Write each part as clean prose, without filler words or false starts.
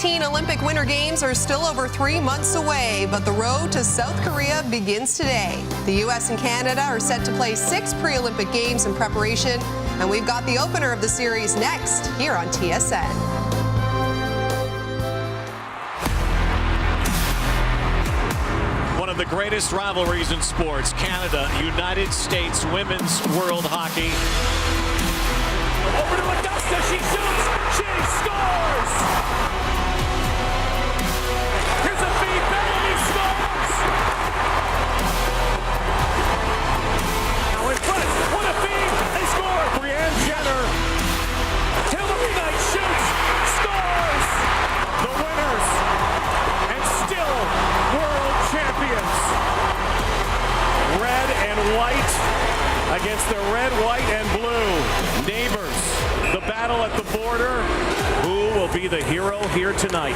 2018 Olympic Winter Games are still over 3 months away, but the road to South Korea begins today. The U.S. and Canada are set to play 6 pre-Olympic games in preparation, and we've got the opener of the series next here on TSN. One of the greatest rivalries in sports, Canada, United States Women's World Hockey. Over to Augusta, she shoots, she scores! Here's a feed, Bellamy scores! Now in front, what a feed, they score! Brianne Jenner, Hillary Knight shoots, scores! The winners, and still world champions. Red and white against the red, white, and blue neighbors. The battle at the border. Who will be the hero here tonight?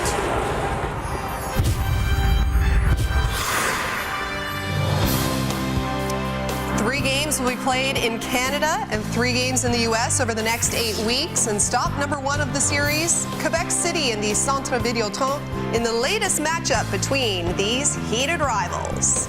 Three games will be played in Canada and 3 games in the U.S. over the next 8 weeks. And stop number 1 of the series, Quebec City and the Centre Vidéotron in the latest matchup between these heated rivals.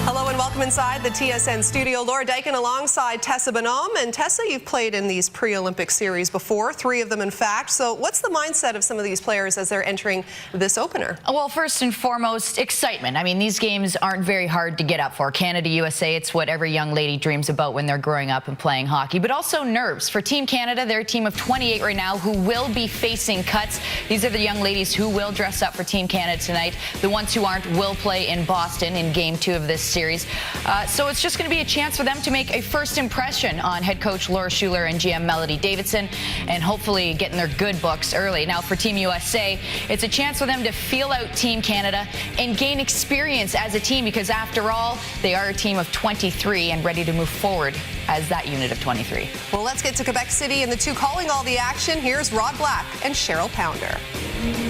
Hello and welcome inside the TSN studio. Laura Dyken alongside Tessa Bonhomme. And Tessa, you've played in these pre-Olympic series before, 3 of them in fact. So what's the mindset of some of these players as they're entering this opener? Well, first and foremost, excitement. I mean, these games aren't very hard to get up for. Canada, USA, it's what every young lady dreams about when they're growing up and playing hockey. But also nerves. For Team Canada, they're a team of 28 right now who will be facing cuts. These are the young ladies who will dress up for Team Canada tonight. The ones who aren't will play in Boston in Game 2 of this series. So it's just going to be a chance for them to make a first impression on head coach Laura Schuler and GM Melody Davidson, and hopefully get in their good books early. Now for Team USA, it's a chance for them to feel out Team Canada and gain experience as a team, because after all, they are a team of 23 and ready to move forward as that unit of 23. Well, let's get to Quebec City and the 2 calling all the action. Here's Rod Black and Cheryl Pounder.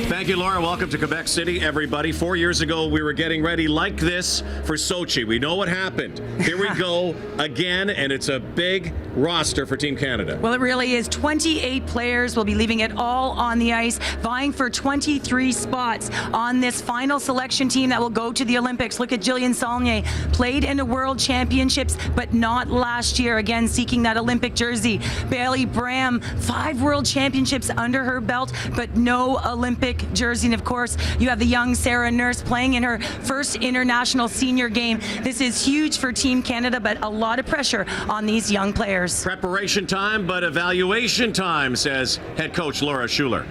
Thank you, Laura. Welcome to Quebec City, everybody. 4 years ago, we were getting ready like this for Sochi. We know what happened. Here we go again, and it's a big roster for Team Canada. Well, it really is. 28 players will be leaving it all on the ice, vying for 23 spots on this final selection team that will go to the Olympics. Look at Jillian Saulnier, played in the World Championships, but not last year, again seeking that Olympic jersey. Bailey Bram, 5 World Championships under her belt, but no Olympic jersey. And of course, you have the young Sarah Nurse playing in her first international senior game. This is huge for Team Canada, but a lot of pressure on these young players. Preparation time, but evaluation time, says head coach Laura Schuler.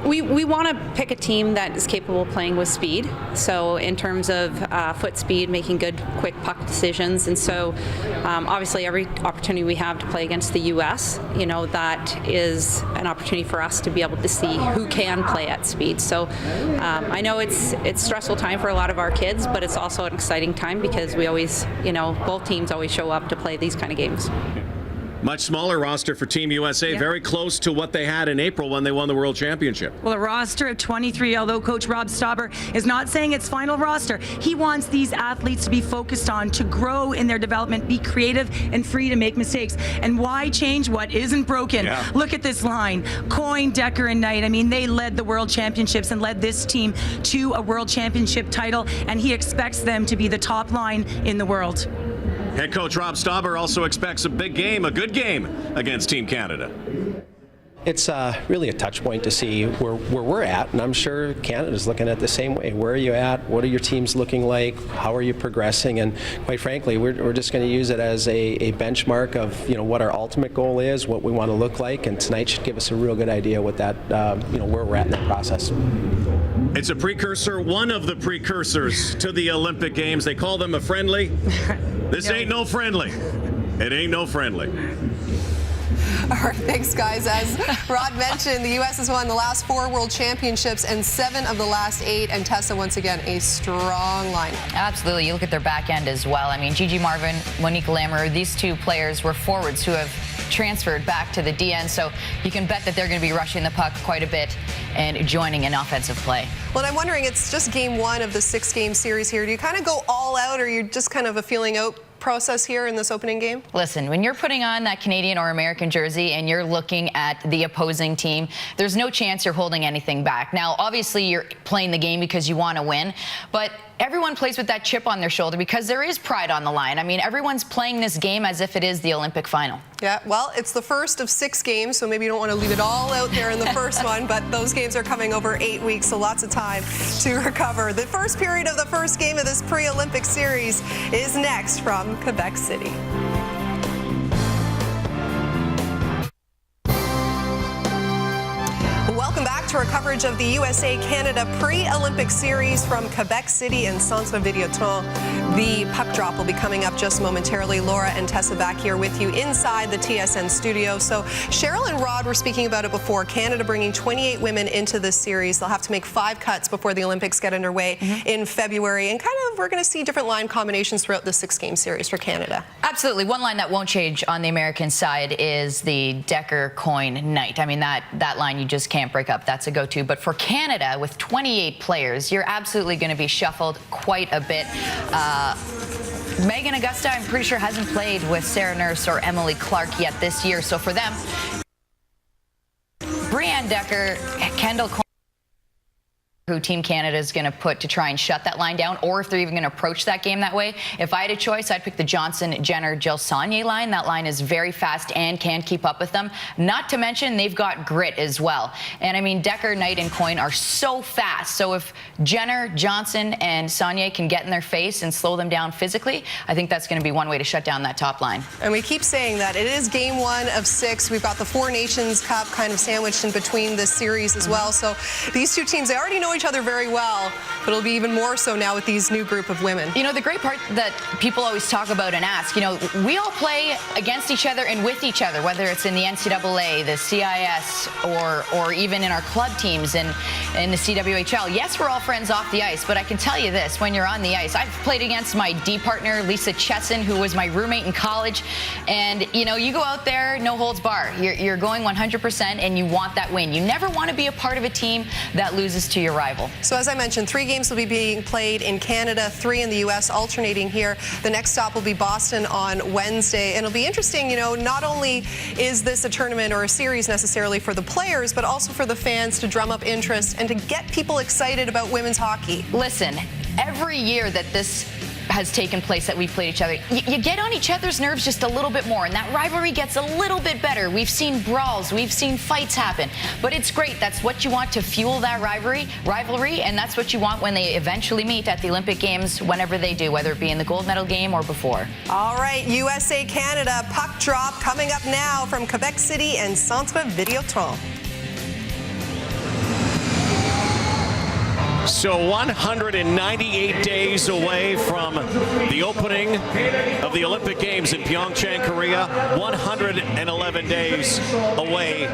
We want to pick a team that is capable of playing with speed. So in terms of foot speed, making good, quick puck decisions. And so obviously every opportunity we have to play against the U.S., you know, that is an opportunity for us to be able to see who can play at speed. So I know it's stressful time for a lot of our kids, but it's also an exciting time because we always, you know, both teams always show up to play these kind of games. Much smaller roster for Team USA, very close to what they had in April when they won the World Championship. Well, a roster of 23, although Coach Rob Stauber is not saying it's final roster. He wants these athletes to be focused on, to grow in their development, be creative and free to make mistakes. And why change what isn't broken? Yeah. Look at this line. Coyne, Decker, and Knight. I mean, they led the World Championships and led this team to a World Championship title, and he expects them to be the top line in the world. Head coach Rob Stauber also expects a big game, a good game against Team Canada. It's really a touch point to see where we're at, and I'm sure Canada's looking at the same way. Where are you at? What are your teams looking like? How are you progressing? And quite frankly, we're just going to use it as a benchmark of, you know, what our ultimate goal is, what we want to look like, and tonight should give us a real good idea what that, you know, where we're at in that process. It's a precursor, one of the precursors to the Olympic Games. They call them a friendly. This ain't no friendly. It ain't no friendly. All right, thanks, guys. As Rod mentioned, the U.S. has won the last 4 World Championships and 7 of the last 8. And Tessa, once again, a strong lineup. Absolutely. You look at their back end as well. I mean, Gigi Marvin, Monique Lamoureux, these 2 players were forwards who have transferred back to the DN, so you can bet that they're going to be rushing the puck quite a bit and joining in offensive play. Well, I'm wondering, it's just game 1 of the 6-game series here. Do you kind of go all out, or you're just kind of a feeling out process here in this opening game? Listen, when you're putting on that Canadian or American jersey and you're looking at the opposing team, there's no chance you're holding anything back. Now, obviously, you're playing the game because you want to win, but everyone plays with that chip on their shoulder because there is pride on the line. I mean, everyone's playing this game as if it is the Olympic final. Yeah, well, it's the first of 6 games, so maybe you don't want to leave it all out there in the first one, but those games are coming over 8 weeks, so lots of time to recover. The first period of the first game of this pre-Olympic series is next from Quebec City. Welcome back to our coverage of the USA-Canada pre-Olympic series from Quebec City and Centre Videotron. The puck drop will be coming up just momentarily. Laura and Tessa back here with you inside the TSN studio. So Cheryl and Rod were speaking about it before. Canada bringing 28 women into this series. They'll have to make 5 cuts before the Olympics get underway in February. And kind of we're going to see different line combinations throughout the 6-game series for Canada. Absolutely. One line that won't change on the American side is the Decker-Coyne Knight. I mean, that line you just can't break up. That's a go-to. But for Canada, with 28 players, you're absolutely going to be shuffled quite a bit. Megan Augusta, I'm pretty sure, hasn't played with Sarah Nurse or Emily Clark yet this year. So for them, Brianne Decker, Kendall Coyne, who Team Canada is going to put to try and shut that line down, or if they're even going to approach that game that way. If I had a choice, I'd pick the Johnson, Jenner, Jill Saulnier line. That line is very fast and can keep up with them. Not to mention, they've got grit as well. And I mean, Decker, Knight, and Coyne are so fast. So if Jenner, Johnson, and Saulnier can get in their face and slow them down physically, I think that's going to be one way to shut down that top line. And we keep saying that it is game 1 of 6. We've got the 4 Nations Cup kind of sandwiched in between this series as well. So these two teams, they already know each other very well, but it'll be even more so now with these new group of women. You know, the great part that people always talk about and ask, you know, we all play against each other and with each other, whether it's in the NCAA, the CIS, or even in our club teams and in the CWHL. Yes, we're all friends off the ice, but I can tell you this, when you're on the ice, I've played against my D partner, Lisa Chesson, who was my roommate in college, and, you know, you go out there, no holds bar. You're going 100% and you want that win. You never want to be a part of a team that loses to your rival. So as I mentioned, 3 games will be being played in Canada, 3 in the U.S., alternating here. The next stop will be Boston on Wednesday. And it'll be interesting, you know, not only is this a tournament or a series necessarily for the players, but also for the fans to drum up interest and to get people excited about women's hockey. Listen, every year that this has taken place that we've played each other, you get on each other's nerves just a little bit more, and that rivalry gets a little bit better. We've seen brawls, we've seen fights happen, but it's great. That's what you want to fuel that rivalry, and that's what you want when they eventually meet at the Olympic Games, whenever they do, whether it be in the gold medal game or before. All right, USA-Canada puck drop coming up now from Quebec City and Centre Videotron. So 198 days away from the opening of the Olympic Games in Pyeongchang, Korea. 111 days away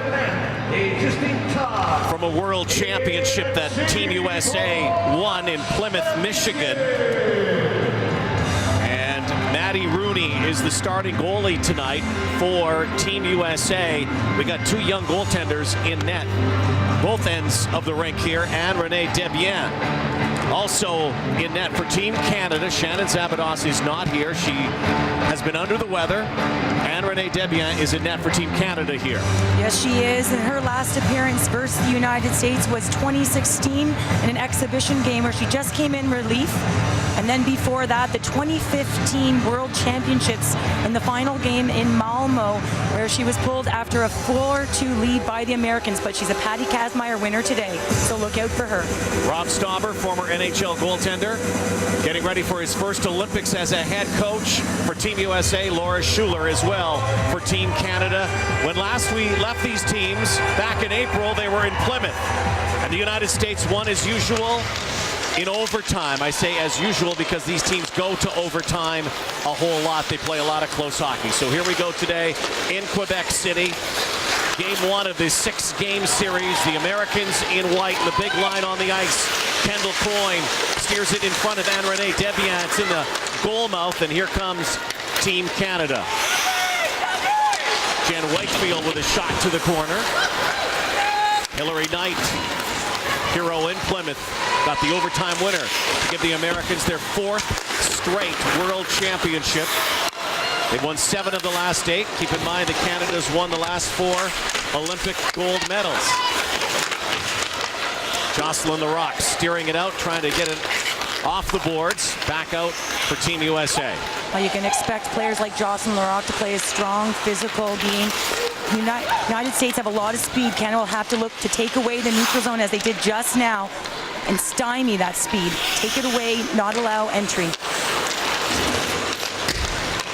from a world championship that Team USA won in Plymouth, Michigan. And Maddie Rooney is the starting goalie tonight for Team USA. We got 2 young goaltenders in net, both ends of the rink here, and Renee Debian. Also in net for Team Canada, Shannon Zabados is not here. She has been under the weather. And Renee Debian is in net for Team Canada here. Yes, she is. And her last appearance versus the United States was 2016 in an exhibition game where she just came in relief. And then before that, the 2015 World Championships in the final game in Malmo, where she was pulled after a 4-2 lead by the Americans. But she's a Patty Kazmaier winner today, so look out for her. Rob Stauber, former NHL goaltender, getting ready for his first Olympics as a head coach for Team USA. Laura Schuler as well for Team Canada. When last we left these teams, back in April, they were in Plymouth. And the United States won as usual in overtime. I say as usual because these teams go to overtime a whole lot. They play a lot of close hockey. So here we go today in Quebec City. Game 1 of this 6-game series. The Americans in white, the big line on the ice. Kendall Coyne steers it in front of Anne-Renee Debian. It's in the goal mouth, and here comes Team Canada. Jen Wakefield with a shot to the corner. Hillary Knight, hero in Plymouth, got the overtime winner to give the Americans their 4th straight World Championship. They've won 7 of the last 8. Keep in mind that Canada's won the last 4 Olympic gold medals. Jocelyn Larocque steering it out, trying to get it off the boards. Back out for Team USA. Well, you can expect players like Jocelyn Larocque to play a strong, physical game. United States have a lot of speed. Canada will have to look to take away the neutral zone as they did just now and stymie that speed. Take it away, not allow entry.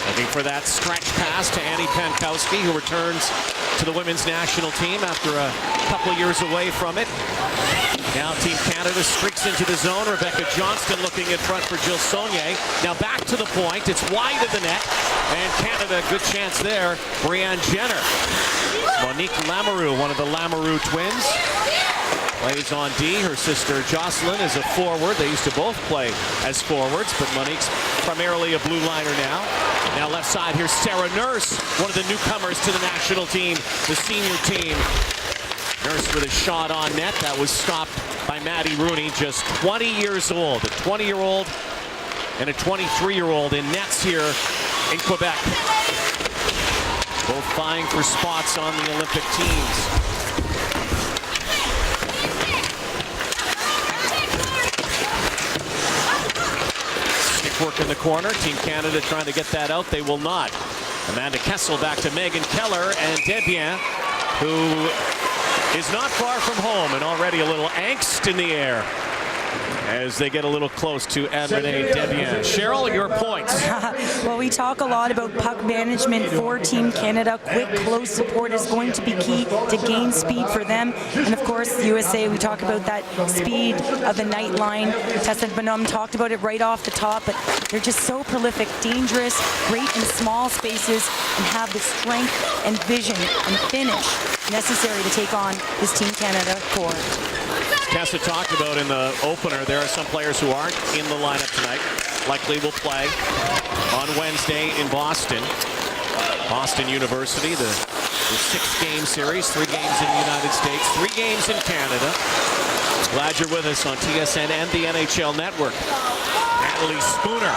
Looking for that stretch pass to Annie Pankowski, who returns to the women's national team after a couple of years away from it. Now Team Canada streaks into the zone. Rebecca Johnston looking in front for Jill Saulnier. Now back to the point. It's wide of the net. And Canada, good chance there. Brianne Jenner. Monique Lamoureux, one of the Lamoureux twins. Plays on D. Her sister Jocelyn is a forward. They used to both play as forwards, but Monique's primarily a blue liner now. Now left side, here's Sarah Nurse, one of the newcomers to the national team, the senior team. Nurse with a shot on net. That was stopped by Maddie Rooney, just 20 years old. A 20-year-old and a 23-year-old in nets here in Quebec. Both vying for spots on the Olympic teams. Work in the corner. Team Canada trying to get that out. They will not. Amanda Kessel back to Megan Keller, and Debian, who is not far from home, and already a little angst in the air as they get a little close to Anne-Renee Debian. Cheryl, your points. Well, we talk a lot about puck management for Team Canada. Quick, close support is going to be key to gain speed for them. And of course, the USA, we talk about that speed of the night line. Tessa Bonhomme talked about it right off the top, but they're just so prolific, dangerous, great in small spaces, and have the strength and vision and finish necessary to take on this Team Canada core. Tessa talked about in the opener, there are some players who aren't in the lineup tonight. Likely will play on Wednesday in Boston. Boston University, the 6-game series, 3 games in the United States, 3 games in Canada. Glad you're with us on TSN and the NHL Network. Natalie Spooner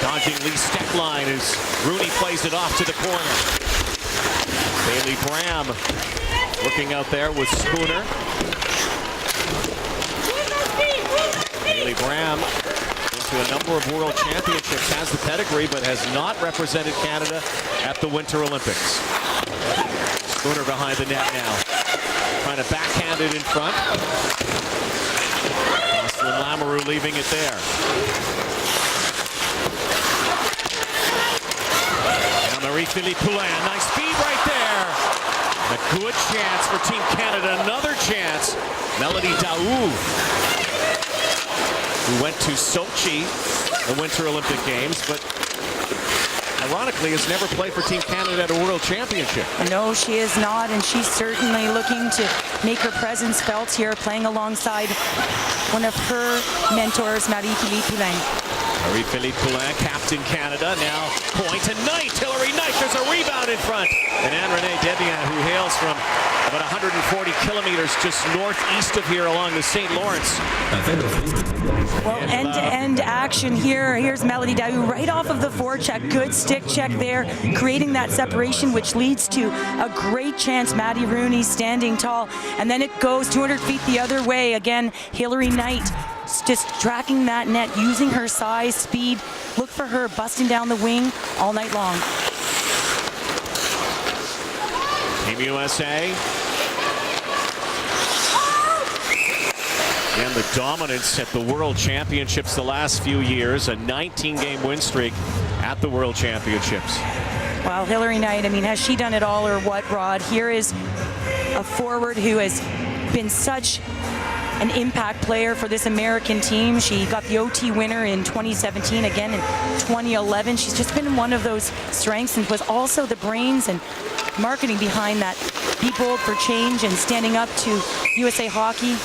dodging Lee Steckline as Rooney plays it off to the corner. Bailey Bram looking out there with Spooner. Bailey Bram into a number of world championships, has the pedigree, but has not represented Canada at the Winter Olympics. Spooner behind the net now. Trying to backhand it in front. Jocelyn Lamoureux leaving it there. Now Marie-Philippe Poulin, nice feed right there. A good chance for Team Canada, another chance. Melody Daou, who went to Sochi, the Winter Olympic Games, but ironically has never played for Team Canada at a World Championship. No, she is not, and she's certainly looking to make her presence felt here, playing alongside one of her mentors, Marie-Philippe Poulin. Marie-Philippe Poulin, Captain Canada, now point and Knight, Hillary Knight, there's a rebound in front. And Anne-Renee Debian, who hails from about 140 kilometers just northeast of here along the St. Lawrence. Well, end-to-end action here. Here's Melody Daou right off of the forecheck. Good stick check there, creating that separation, which leads to a great chance. Maddie Rooney standing tall. And then it goes 200 feet the other way. Again, Hillary Knight just tracking that net, using her size, speed. Look for her busting down the wing all night long. Team USA. And the dominance at the World Championships the last few years, a 19-game win streak at the World Championships. Well, Hillary Knight, I mean, has she done it all or what, Rod? Here is a forward who has been such an impact player for this American team. She got the OT winner in 2017, again in 2011. She's just been one of those strengths and was also the brains and marketing behind that Be Bold for Change and standing up to USA Hockey,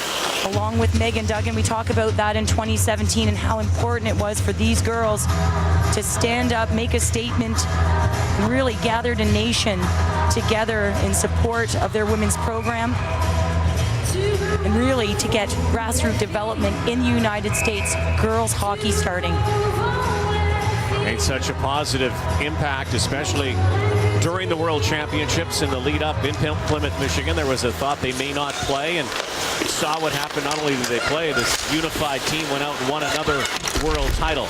along with Megan Duggan. We talk about that in 2017 and how important it was for these girls to stand up, make a statement, and really gathered a nation together in support of their women's program, and really to get grassroots development in the United States girls hockey starting. Made such a positive impact, especially during the World Championships in the lead up in Plymouth, Michigan. There was a thought they may not play, and you saw what happened. Not only did they play, this unified team went out and won another world title.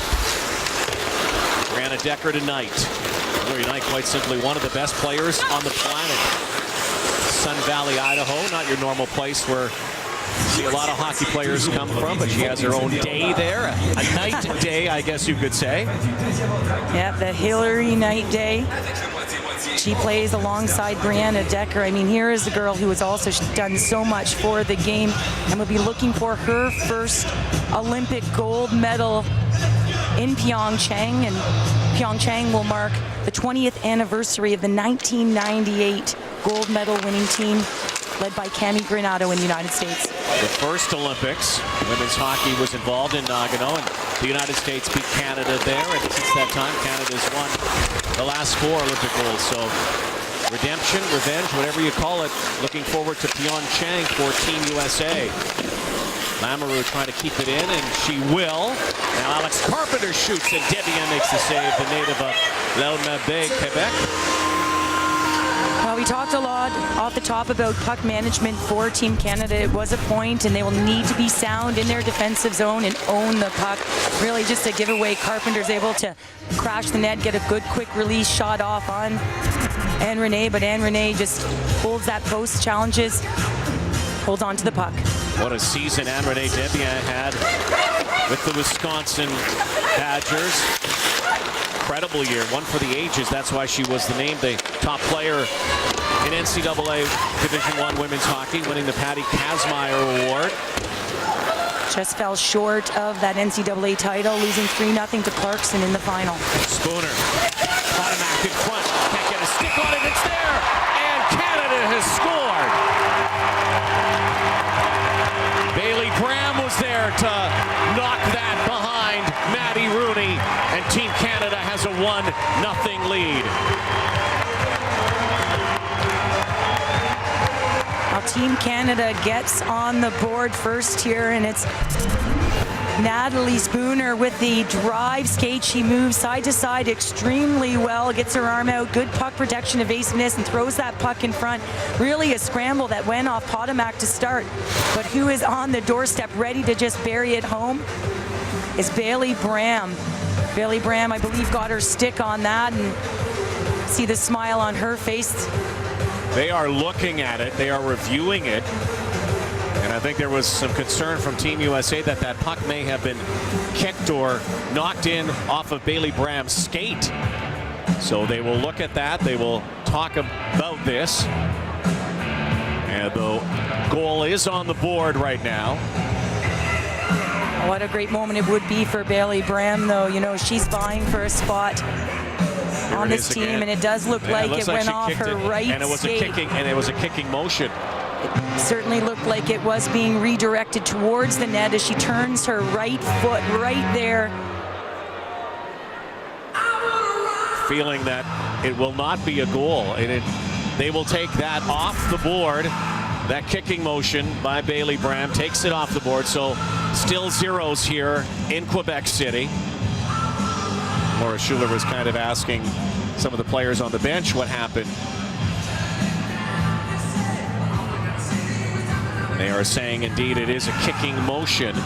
Brianna Decker tonight. Hillary Knight, quite simply one of the best players on the planet. Sun Valley, Idaho, not your normal place where you see a lot of hockey players come from, but she has her own day there, a night day, I guess you could say. Yeah, the Hillary Knight Day. She plays alongside Brianna Decker. I mean, here is a girl who has also done so much for the game and will be looking for her first Olympic gold medal in Pyeongchang, and Pyeongchang will mark the 20th anniversary of the 1998 gold medal winning team led by Cami Granato in the United States. The first Olympics, women's hockey was involved in Nagano, and the United States beat Canada there, and since that time Canada's won the last 4 Olympic golds. So redemption, revenge, whatever you call it, looking forward to Pyeongchang for Team USA. Lamoureux trying to keep it in, and she will. Now Alex Carpenter shoots, and Debian makes the save, the native of L'Alma-Bay, Quebec. Well, we talked a lot off the top about puck management for Team Canada. It was a point, and they will need to be sound in their defensive zone and own the puck. Really just a giveaway. Carpenter's able to crash the net, get a good quick release shot off on Anne Renee, but Anne Renee just holds that post, challenges, holds on to the puck. What a season Anne Renee Debian had with the Wisconsin Badgers. Incredible year, one for the ages. That's why she was named the top player in NCAA Division I women's hockey, winning the Patty Kazmaier Award. Just fell short of that NCAA title, losing 3-0 to Clarkson in the final. Spooner, automatic in front, can't get a stick on it, it's there, and Canada has scored. Bailey Graham was there to knock that behind Maddie Rooney, and Team Canada has a 1-0 lead. Now Team Canada gets on the board first here, and it's Natalie Spooner with the drive skate. She moves side to side extremely well, gets her arm out, good puck protection, evasiveness, and throws that puck in front. Really a scramble that went off Potomac to start, but who is on the doorstep ready to just bury it home is Bailey Bram. Bailey Bram, I believe, got her stick on that, and see the smile on her face. They are looking at it, they are reviewing it, and I think there was some concern from Team USA that that puck may have been kicked or knocked in off of Bailey Bram's skate. So they will look at that, they will talk about this, and the goal is on the board right now. What a great moment it would be for Bailey Bram, though. You know, she's vying for a spot on this team, again. And it does look like it went off her right skate. And it was a kicking motion. It certainly looked like it was being redirected towards the net as she turns her right foot right there. Feeling that it will not be a goal. They will take that off the board. That kicking motion by Bailey Bram takes it off the board. So still zeros here in Quebec City. Laura Schuler was kind of asking some of the players on the bench what happened. They are saying indeed it is a kicking motion.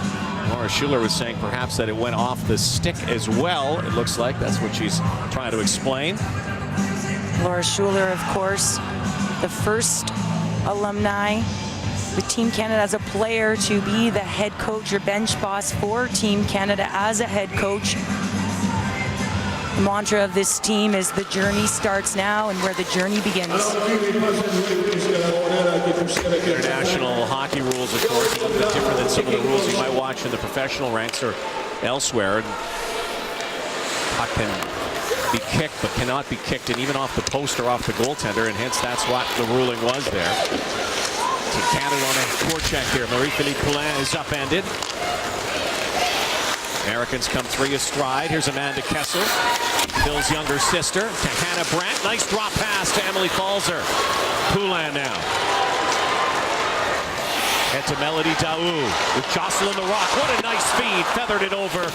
Laura Schuler was saying perhaps that it went off the stick as well. It looks like that's what she's trying to explain. Laura Schuler, of course, the first alumni with Team Canada as a player to be the head coach or bench boss for Team Canada as a head coach. The mantra of this team is the journey starts now, and where the journey begins. International hockey rules, of course, a little bit different than some of the rules you might watch in the professional ranks or elsewhere. Puck can be kicked, but cannot be kicked, and even off the post or off the goaltender, and hence that's what the ruling was there. To Canada on a forecheck here. Marie-Philippe Poulin is upended. Americans come 3 astride. Here's Amanda Kessel, Bill's younger sister, to Hannah Brandt. Nice drop pass to Emily Falzer. Poulin now. And to Melody Daou with Jocelyn the Rock. What a nice feed. Feathered it over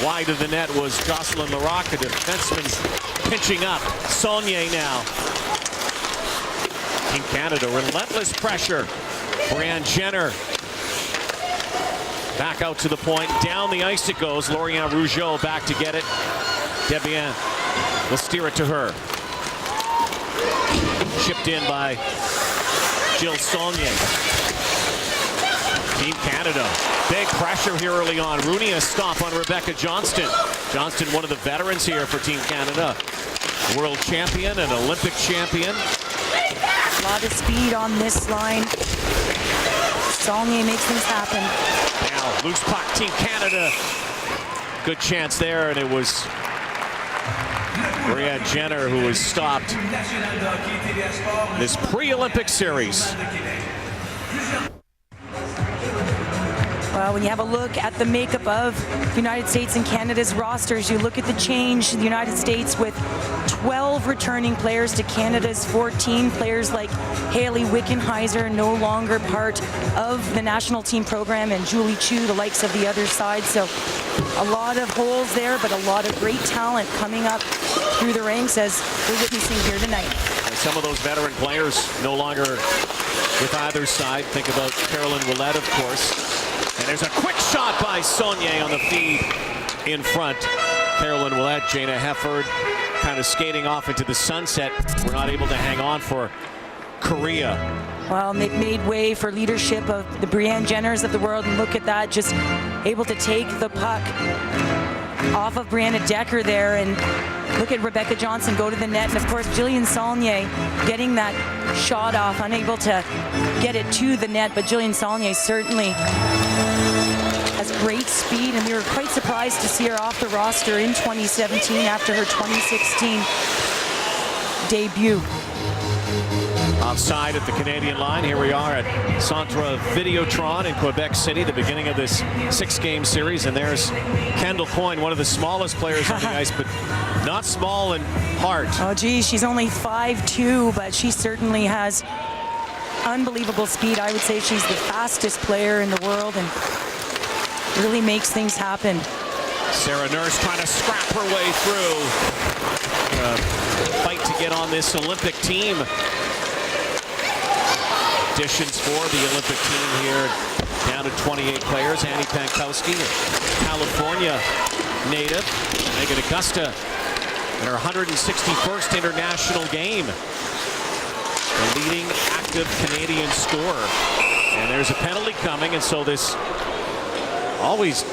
Wide of the net was Jocelyn Larocque, a defenseman pinching up. Saulnier now. Team Canada, relentless pressure. Brianne Jenner back out to the point. Down the ice it goes. Lauriane Rougeau back to get it. Debian will steer it to her. Chipped in by Jill Saulnier. Team Canada, big pressure here early on. Rooney a stop on Rebecca Johnston. Johnston, one of the veterans here for Team Canada. World champion and Olympic champion. A lot of speed on this line. Saulnier makes things happen. Now, loose puck, Team Canada. Good chance there, and it was Brianne Jenner who was stopped in this pre-Olympic series. Well, when you have a look at the makeup of the United States and Canada's rosters, you look at the change. The United States with 12 returning players to Canada's 14. Players like Haley Wickenheiser no longer part of the national team program, and Julie Chu, the likes of the other side. So a lot of holes there, but a lot of great talent coming up through the ranks as we're witnessing here tonight. And some of those veteran players no longer with either side. Think about Caroline Ouellette, of course. And there's a quick shot by Saulnier on the feed in front. Caroline Ouellette, Jana Hefford kind of skating off into the sunset. We're not able to hang on for Korea. Well, and they've made way for leadership of the Brianne Jenners of the world, and look at that, just able to take the puck off of Brianna Decker there, and look at Rebecca Johnson go to the net, and of course Jillian Saulnier getting that shot off, unable to get it to the net, but Jillian Saulnier certainly has great speed, and we were quite surprised to see her off the roster in 2017 after her 2016 debut. Outside at the Canadian line, here we are at Centre Videotron in Quebec City, the beginning of this 6-game series, and there's Kendall Coyne, one of the smallest players on the ice, but not small in heart. Oh geez, she's only 5'2", but she certainly has unbelievable speed. I would say she's the fastest player in the world and really makes things happen. Sarah Nurse trying to scrap her way through. Fight to get on this Olympic team. Additions for the Olympic team here, down to 28 players. Annie Pankowski, California native. Megan Augusta in her 161st international game. The leading active Canadian scorer. And there's a penalty coming, and so this always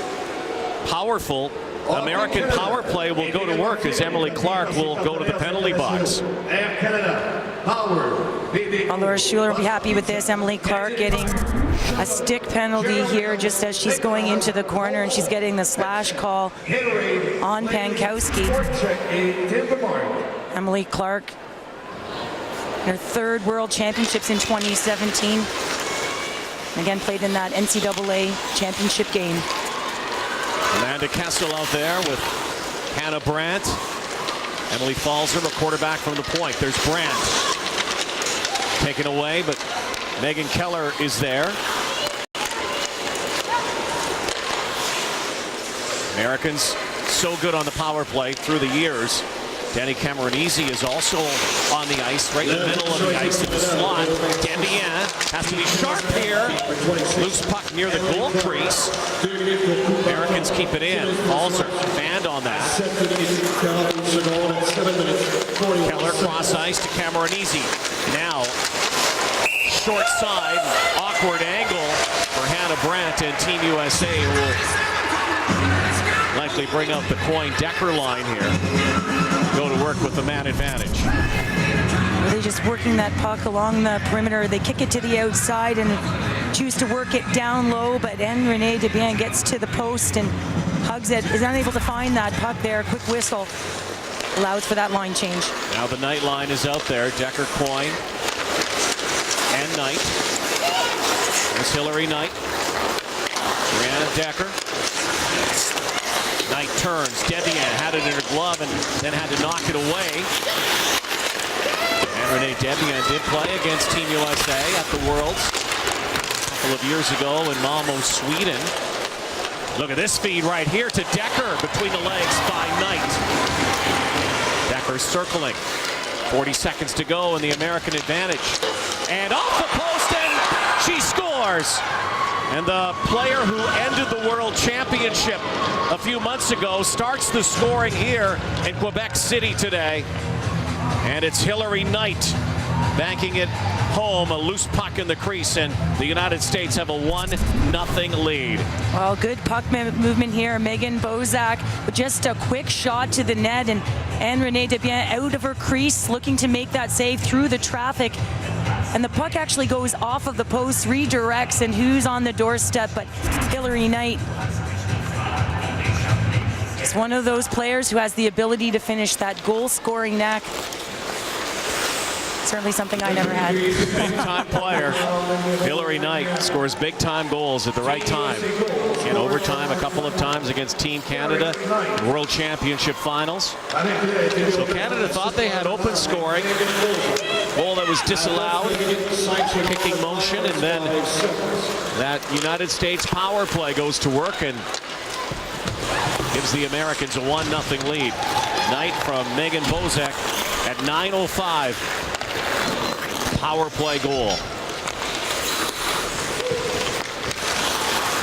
powerful American power play will go to work as Emily Clark will go to the penalty box. Laura Schuler will be happy with this. Emily Clark getting a stick penalty here just as she's going into the corner, and she's getting the slash call on Pankowski. Emily Clark, her third World Championships in 2017. Again, played in that NCAA championship game. Amanda Kessel out there with Hannah Brandt. Emily Falzer, a quarterback from the point. There's Brandt. Taken away, but Megan Keller is there. Americans so good on the power play through the years. Danny Cameronese is also on the ice, right in the middle of the ice in the slot. Debian has to be sharp here. Loose puck near the goal crease. Americans keep it in. Falzer banned on that. Keller cross ice to Cameronese. Now, short side, awkward angle for Hannah Brandt, and Team USA will likely bring up the Coyne-Decker line here. Go to work with the man advantage. They're just working that puck along the perimeter. They kick it to the outside and choose to work it down low, but then Renee Debian gets to the post and hugs it, is unable to find that puck there. Quick whistle allows for that line change. Now the Knight line is out there. Decker, Coyne, and Knight. There's Hillary Knight. Brianna Decker. Knight turns. Debian had it in her glove and then had to knock it away. And Renee Debian did play against Team USA at the Worlds a couple of years ago in Malmo, Sweden. Look at this feed right here to Decker between the legs by Knight. Decker circling. 40 seconds to go in the American advantage. And off the post, and she scores. And the player who ended the World Championship a few months ago starts the scoring here in Quebec City today. And it's Hilary Knight banking it home, a loose puck in the crease, and the United States have a 1-0 lead. Well, good puck movement here. Megan Bozak with just a quick shot to the net, and Renee Debian out of her crease looking to make that save through the traffic. And the puck actually goes off of the post, redirects, and who's on the doorstep but Hilary Knight. Just one of those players who has the ability to finish that goal-scoring knack. Certainly something I never had. Big-time player. Hilary Knight scores big-time goals at the right time. In overtime a couple of times against Team Canada in World Championship finals. So Canada thought they had open scoring. Goal that was disallowed. Kicking motion, and then that United States power play goes to work and gives the Americans a 1-0 lead. Knight from Megan Bozak at 9:05. Power play goal.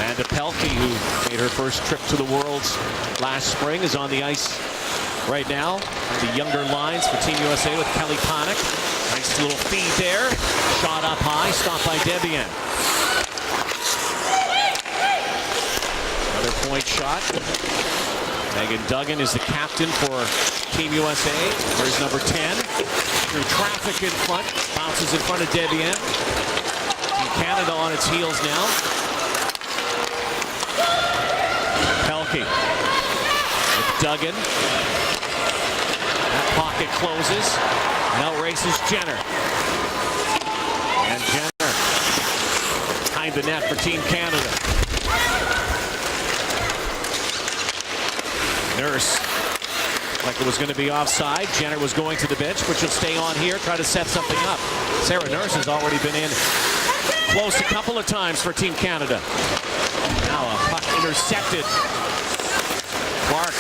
Amanda Pelkey, who made her first trip to the Worlds last spring, is on the ice right now. The younger lines for Team USA with Kelly Connick. Nice little feed there. Shot up high, stopped by Debian. Another point shot. Megan Duggan is the captain for Team USA. There's number 10. Through traffic in front. Bounces in front of Debian. Team Canada on its heels now. Pelkey with Duggan. That pocket closes. And out races Jenner. And Jenner behind the net for Team Canada. Nurse, like it was going to be offside. Jenner was going to the bench, but she'll stay on here, try to set something up. Sarah Nurse has already been in close a couple of times for Team Canada. Now a puck intercepted. Clark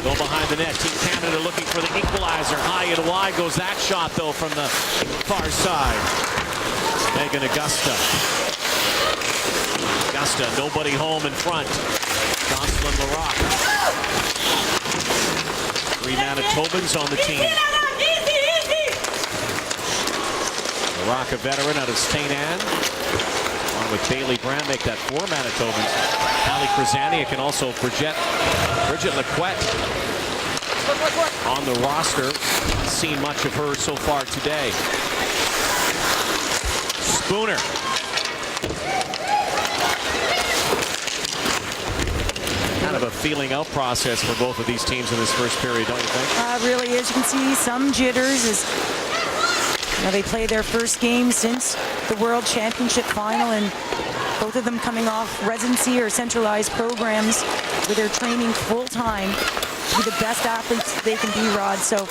go behind the net. Team Canada looking for the equalizer. High and wide goes that shot, though, from the far side. Megan Augusta. Augusta, nobody home in front. Jocelyn Larocque. 3 Manitobans on the team. Larocque, a veteran out of St. Anne. On with Bailey Brand, make that 4 Manitobans. Hallie Krasaniak and also Bridget Laquette on the roster. Seen much of her so far today. Spooner. Kind of a feeling out process for both of these teams in this first period, don't you think? Really is. You can see some jitters as they play their first game since the World Championship final, and both of them coming off residency or centralized programs where they're training full-time to be the best athletes they can be, Rod. So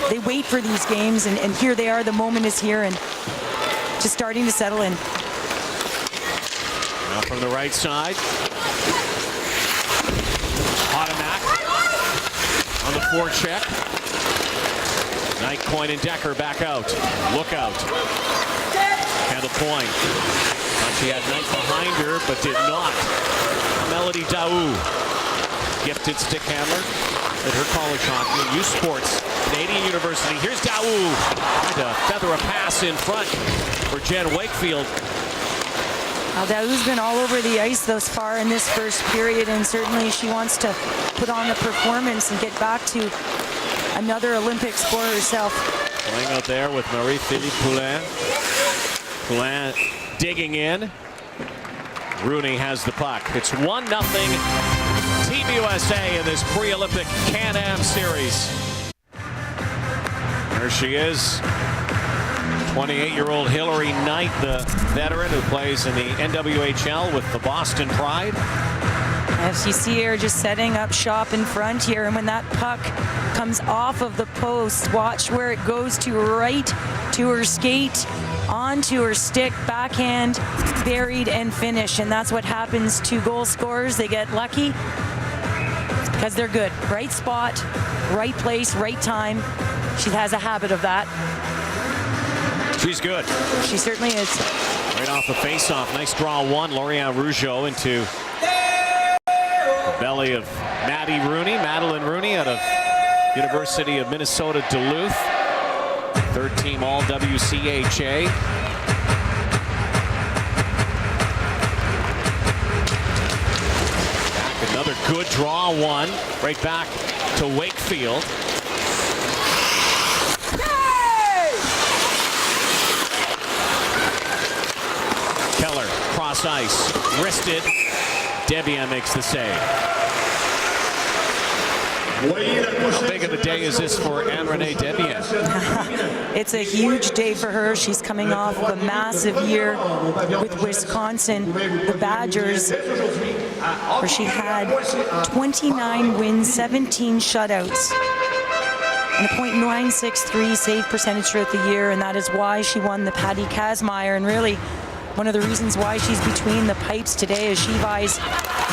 they wait for these games, and here they are. The moment is here, and just starting to settle in. Now from the right side. Automac on the forecheck. Knight, Coyne, and Decker back out. Look out. Kendall Coyne. Thought she had Knight behind her, but did not. Melody Daou. Gifted stick handler at her college hockey and youth sports. Canadian University. Here's Daou. Trying to feather a pass in front for Jen Wakefield. Well, Daou's been all over the ice thus far in this first period, and certainly she wants to put on a performance and get back to another Olympic score herself. Playing out there with Marie-Philippe Poulin. Poulin digging in. Rooney has the puck. It's 1-0 Team USA in this pre-Olympic Can-Am series. There she is. 28-year-old Hilary Knight, the veteran who plays in the NWHL with the Boston Pride. As you see her just setting up shop in front here, and when that puck comes off of the post, watch where it goes to, right to her skate, onto her stick, backhand, buried and finish. And that's what happens to goal scorers. They get lucky because they're good. Right spot, right place, right time. She has a habit of that. She's good. She certainly is. Right off the face-off. Nice draw one. Lorian Rougeau into the belly of Madeline Rooney out of University of Minnesota Duluth. Third team all WCHA. Back, another good draw one. Right back to Wakefield. Keller, cross ice, wristed. Debian makes the save. How big of a day is this for Anne-Renee Debian? It's a huge day for her. She's coming off of a massive year with Wisconsin, the Badgers, where she had 29 wins, 17 shutouts, and a .963 save percentage throughout the year, and that is why she won the Patty Kazmaier. And really, one of the reasons why she's between the pipes today is she vies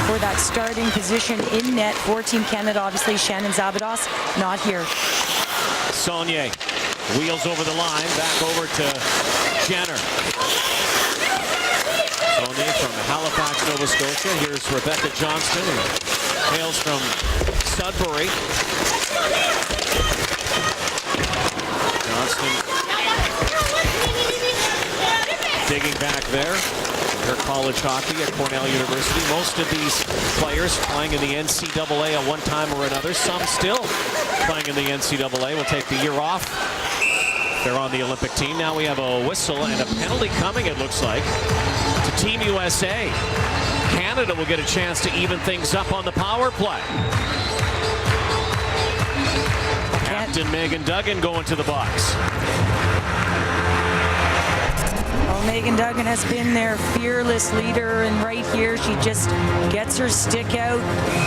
for that starting position in net for Team Canada. Obviously, Shannon Zabados not here. Saulnier wheels over the line, back over to Jenner. Saulnier from Halifax, Nova Scotia. Here's Rebecca Johnston, who hails from Sudbury. Johnston digging back there. Her college hockey at Cornell University. Most of these players playing in the NCAA at one time or another. Some still playing in the NCAA will take the year off. They're on the Olympic team. Now we have a whistle and a penalty coming, it looks like, to Team USA. Canada will get a chance to even things up on the power play. Captain Megan Duggan going to the box. Well, Megan Duggan has been their fearless leader, and right here she just gets her stick out,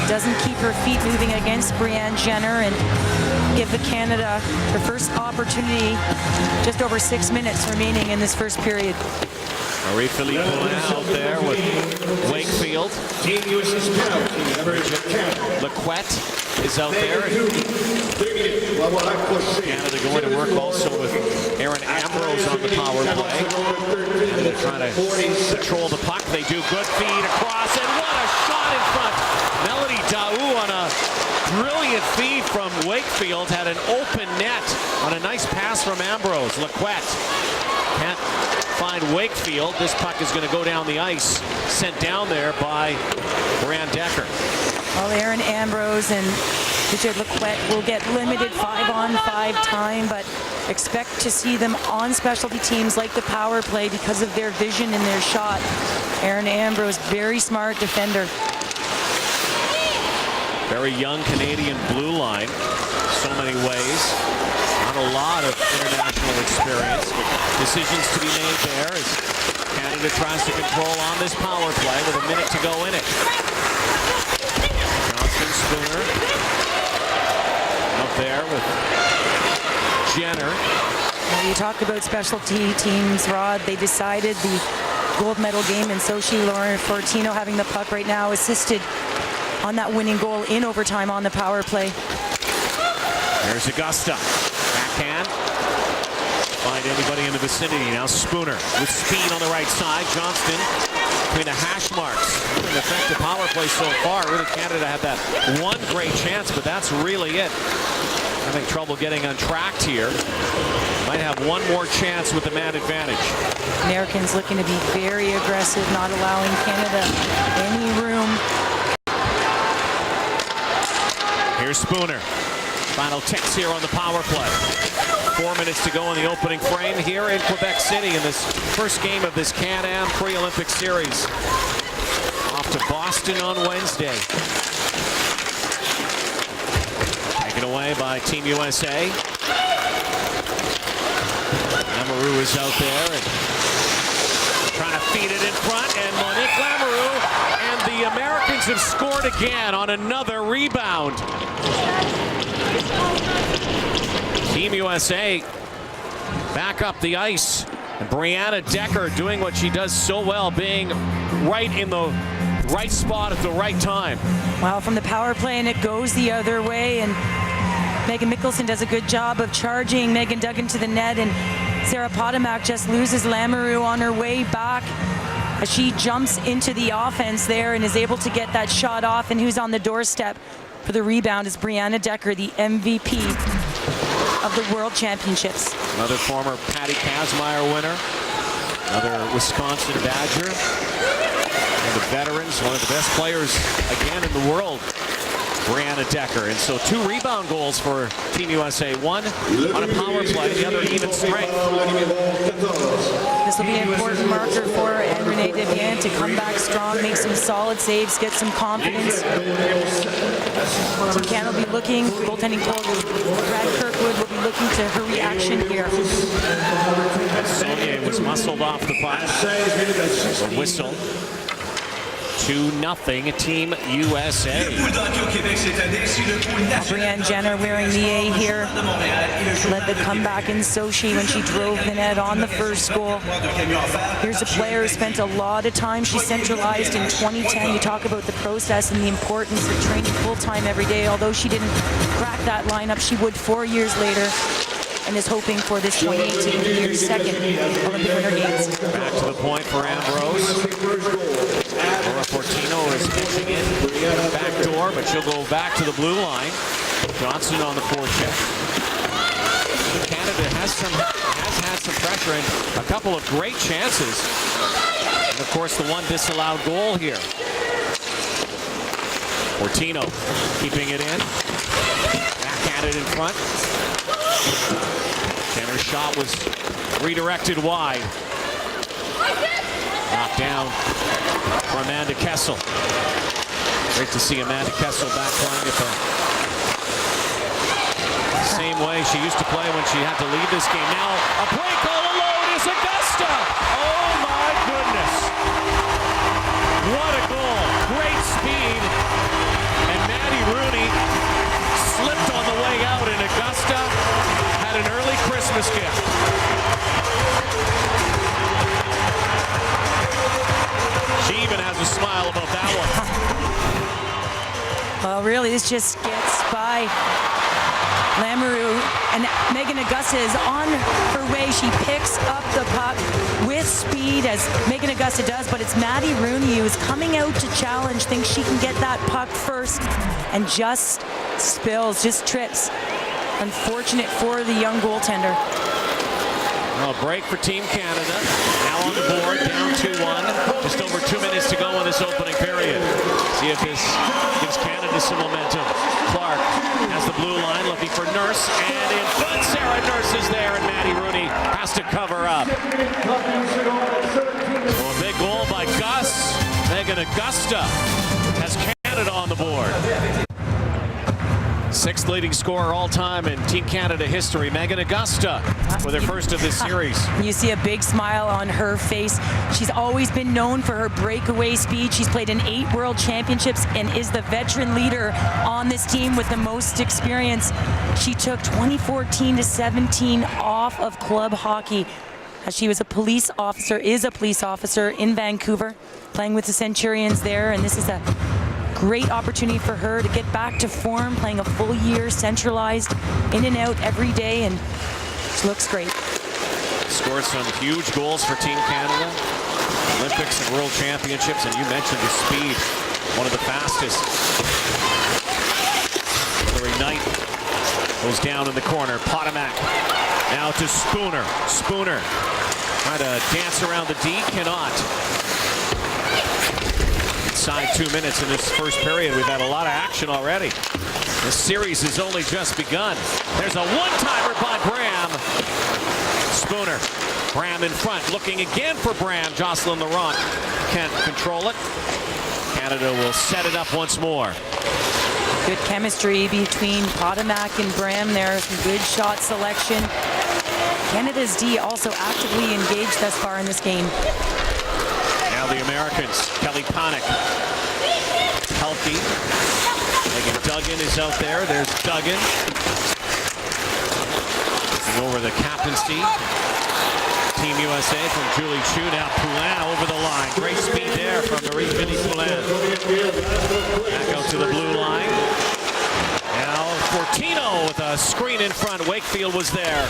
doesn't keep her feet moving against Brianne Jenner, and give the Canada their first opportunity. Just over 6 minutes remaining in this first period. Marie-Philippe out there with Wakefield. Lequette is out there. Canada going to work also with Erin Ambrose on the power play. And they're trying to control the puck. They do good feed across, and what a shot in front. Melody Daou on a brilliant feed from Wakefield. Had an open net on a nice pass from Ambrose. Lequette can't find Wakefield. This puck is going to go down the ice, sent down there by Brand Decker. Well, Erin Ambrose and Richard Lequette will get limited 5-on-5 time, but expect to see them on specialty teams like the power play because of their vision and their shot. Erin Ambrose, very smart defender. Very young Canadian blue line, so many ways. Not a lot of international experience, but decisions to be made there as Canada tries to control on this power play with a minute to go in it. Johnston, Spooner out there with Jenner. Well, you talk about specialty teams, Rod. They decided the gold medal game, and so she, Lauren Fortino, having the puck right now, assisted on that winning goal in overtime on the power play. There's Augusta. Backhand. Find anybody in the vicinity. Now Spooner with speed on the right side. Johnston between the hash marks. An effective power play so far. Really, Canada had that one great chance, but that's really it. Having trouble getting untracked here. Might have one more chance with the man advantage. Americans looking to be very aggressive, not allowing Canada any room. Here's Spooner. Final ticks here on the power play. 4 minutes to go in the opening frame here in Quebec City in this first game of this Can-Am pre-Olympic series. Off to Boston on Wednesday. Taken away by Team USA. Lamoureux is out there and trying to feed it in front, and Monique Lamoureux, and the Americans have scored scored again on another rebound. Team USA back up the ice. And Brianna Decker doing what she does so well, being right in the right spot at the right time. Well, from the power play, and it goes the other way. And Megan Mickelson does a good job of charging Megan Duggan to the net. And Sarah Potomac just loses Lamoureux on her way back as she jumps into the offense there and is able to get that shot off. And who's on the doorstep for the rebound is Brianna Decker, the MVP of the World Championships. Another former Patty Kazmaier winner, another Wisconsin Badger, and the veterans, one of the best players again in the world, Brianna Decker. And so 2 rebound goals for Team USA, one on a power play, the other even strength. This will be an important marker for Renee Devian to come back strong, make some solid saves, get some confidence. Team Canada will be looking, goaltending coach Brad Kirkwood will be looking to her reaction here. Saulnier was muscled off the puck. A whistle. 2-0 Team USA. Brianne Jenner wearing the A here led the comeback in Sochi when she drove the net on the first goal. Here's a player who spent a lot of time. She centralized in 2010. You talk about the process and the importance of training full-time every day. Although she didn't crack that lineup, she would 4 years later, and is hoping for this 2018 to be her second Olympic Winter Games. Back to the point for Ambrose. Laura Fortino is pitching in the back door, but she'll go back to the blue line. Johnson on the forecheck. Canada has had some pressure and a couple of great chances. And of course, the one disallowed goal here. Fortino keeping it in. Backhanded in front. Jenner's shot was redirected wide. Knocked down for Amanda Kessel. Great to see Amanda Kessel back playing at the same way she used to play when she had to lead this game. Now a break all alone is Augusta. Oh my goodness. What a goal. Great speed. And Maddie Rooney slipped on the way out, and Augusta had an early Christmas gift. She even has a smile about that one. Well, really, this just gets by Lamoureux, and Megan Augusta is on her way. She picks up the puck with speed, as Megan Augusta does, but it's Maddie Rooney who is coming out to challenge, thinks she can get that puck first, and just spills, just trips. Unfortunate for the young goaltender. Well, break for Team Canada. Now on the board, down 2-1. Just over 2 minutes to go in this opening period. See if this gives Canada some momentum. Clark has the blue line, looking for Nurse, and in front, Sarah Nurse is there, and Maddie Rooney has to cover up. So a big goal by Gus. Megan Augusta has Canada on the board. 6th leading scorer all time in Team Canada history, Megan Augusta, with her first of this series. You see a big smile on her face. She's always been known for her breakaway speed. She's played in 8 World Championships and is the veteran leader on this team with the most experience. She took 2014 to 17 off of club hockey as she was a police officer in Vancouver, playing with the Centurions there, and this is a great opportunity for her to get back to form, playing a full year, centralized, in and out every day, and she looks great. Scored some huge goals for Team Canada. Olympics and World Championships, and you mentioned the speed, one of the fastest. Hillary Knight goes down in the corner. Potomac now to Spooner. Spooner trying to dance around the D, cannot. Inside 2 minutes in this first period. We've had a lot of action already. The series has only just begun. There's a one-timer by Bram. Spooner. Bram in front. Looking again for Bram. Jocelyn Laurent can't control it. Canada will set it up once more. Good chemistry between Potomac and Bram there. Some good shot selection. Canada's D also actively engaged thus far in this game. Now the Americans. Kelly Panic Pelkey. Megan Duggan is out there. There's Duggan. Looking over the captaincy. Team USA from Julie Chu. Now Poulin over the line. Great speed there from Marie-Vinnie Poulin. Back out to the blue line. Now Fortino with a screen in front. Wakefield was there.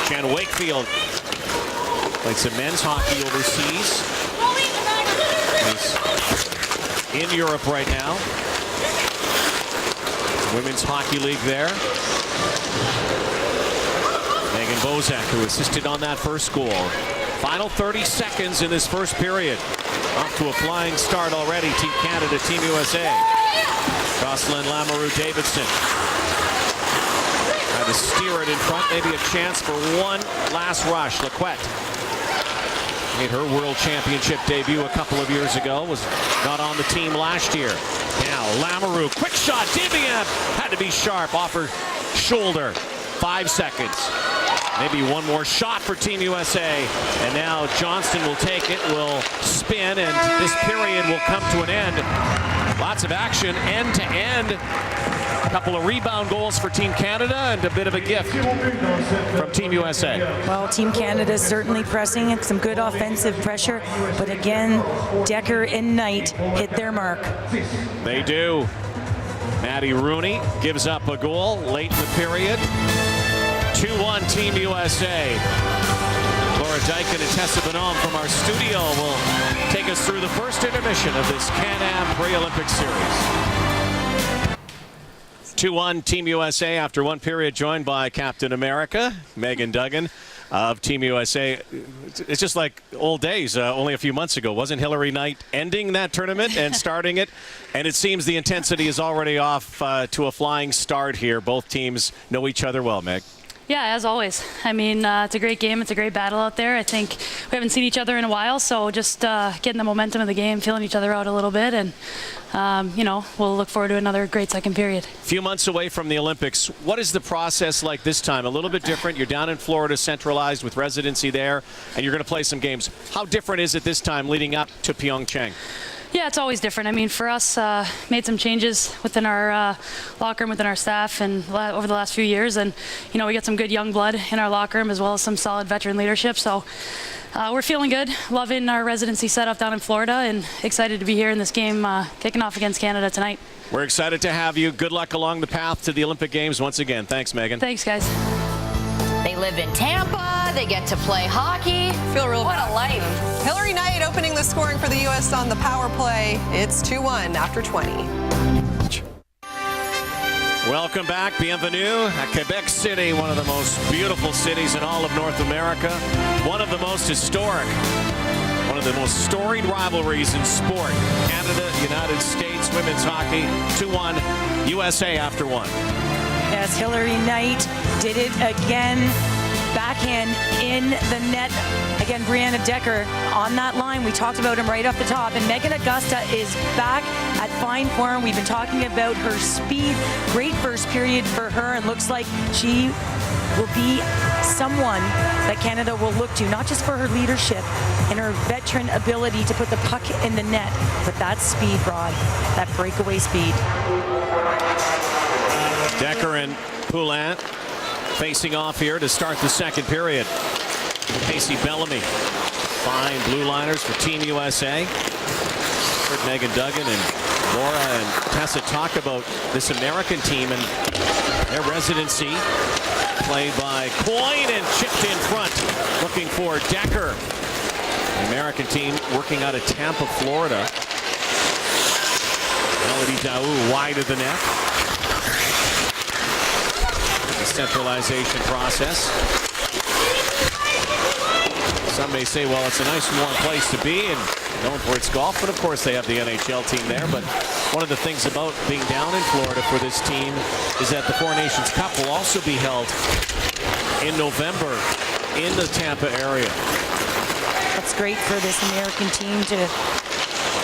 Jen Wakefield played some men's hockey overseas. He's in Europe right now. Women's Hockey League there. Megan Bozak, who assisted on that first goal. Final 30 seconds in this first period. Off to a flying start already. Team Canada, Team USA. Jocelyn Lamoureux-Davidson. Had to steer it in front. Maybe a chance for one last rush. Laquette made her World Championship debut a couple of years ago. Was not on the team last year. Now Lamoureux, quick shot. Debian had to be sharp off her shoulder. 5 seconds. Maybe one more shot for Team USA. And now Johnston will take it, will spin, and this period will come to an end. Lots of action, end to end. A couple of rebound goals for Team Canada and a bit of a gift from Team USA. Well, Team Canada is certainly pressing, some good offensive pressure, but again, Decker and Knight hit their mark. They do. Maddie Rooney gives up a goal late in the period. 2-1 Team USA. Laura Dyken and Tessa Bonhomme from our studio will take us through the first intermission of this Can-Am Pre-Olympic Series. 2-1 Team USA after one period, joined by Captain America, Megan Duggan of Team USA. It's just like old days, only a few months ago. Wasn't Hillary Knight ending that tournament and starting it? And it seems the intensity is already off to a flying start here. Both teams know each other well, Meg. Yeah, as always. I mean, it's a great game. It's a great battle out there. I think we haven't seen each other in a while, so just getting the momentum of the game, feeling each other out a little bit, and, you know, we'll look forward to another great second period. A few months away from the Olympics, what is the process like this time? A little bit different. You're down in Florida, centralized with residency there, and you're going to play some games. How different is it this time leading up to Pyeongchang? Yeah, it's always different. I mean, for us, made some changes within our locker room, within our staff, and over the last few years. And, you know, we got some good young blood in our locker room as well as some solid veteran leadership. So we're feeling good, loving our residency setup down in Florida, and excited to be here in this game kicking off against Canada tonight. We're excited to have you. Good luck along the path to the Olympic Games once again. Thanks, Megan. Thanks, guys. They live in Tampa. They get to play hockey. Feel real What proud a life. of them. Hillary Knight opening the scoring for the U.S. on the power play. It's 2-1 after 20. Welcome back. Bienvenue at Quebec City, one of the most beautiful cities in all of North America. One of the most historic. One of the most storied rivalries in sport. Canada, United States, women's hockey. 2-1, USA after one. Yes, Hillary Knight did it again. Backhand in the net. Again, Brianna Decker on that line. We talked about him right off the top. And Megan Augusta is back at fine form. We've been talking about her speed. Great first period for her, and looks like she will be someone that Canada will look to, not just for her leadership and her veteran ability to put the puck in the net, but that speed, Rod, that breakaway speed. Decker and Poulin facing off here to start the second period. Casey Bellamy, fine blue liners for Team USA. Heard Megan Duggan and Laura and Tessa talk about this American team and their residency. Played by Coyne and chipped in front, looking for Decker. The American team working out of Tampa, Florida. Melody Daou wide of the net. Centralization process. Some may say, well, it's a nice warm place to be and known for its golf, but of course they have the NHL team there. But one of the things about being down in Florida for this team is that the Four Nations Cup will also be held in November in the Tampa area. That's great for this American team to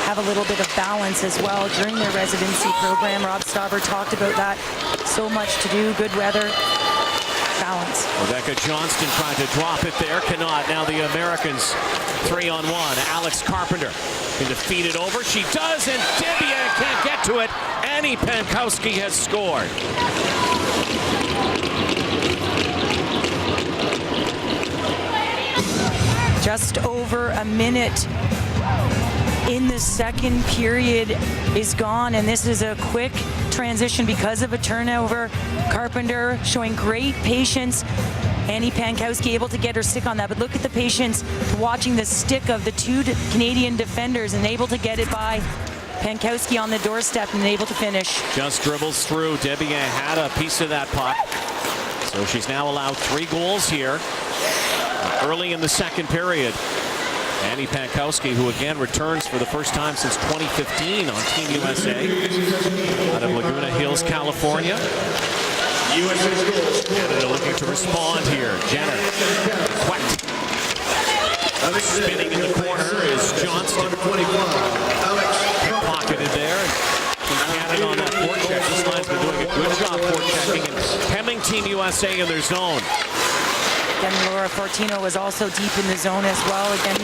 have a little bit of balance as well during their residency program. Rob Stauber talked about that. So much to do, good weather. balance. Rebecca Johnston tried to drop it there, cannot. Now the Americans 3-on-1. Alex Carpenter can feed it over. She does, and Debian can't get to it. Annie Pankowski has scored. Just over a minute in the second period is gone, and this is a quick transition because of a turnover. Carpenter showing great patience. Annie Pankowski able to get her stick on that, but look at the patience watching the stick of the two Canadian defenders and able to get it by Pankowski on the doorstep and able to finish. Just dribbles through. Debian had a piece of that puck. So she's now allowed 3 goals here early in the second period. Annie Pankowski, who again returns for the first time since 2015 on Team USA out of Laguna Hills, California. Canada looking to respond here. Jenner, wet. Spinning in the corner is Johnston. Pocketed there. Canada on that forecheck. This line's been doing a good job forechecking and hemming Team USA in their zone. Again, Laura Fortino was also deep in the zone as well. Again,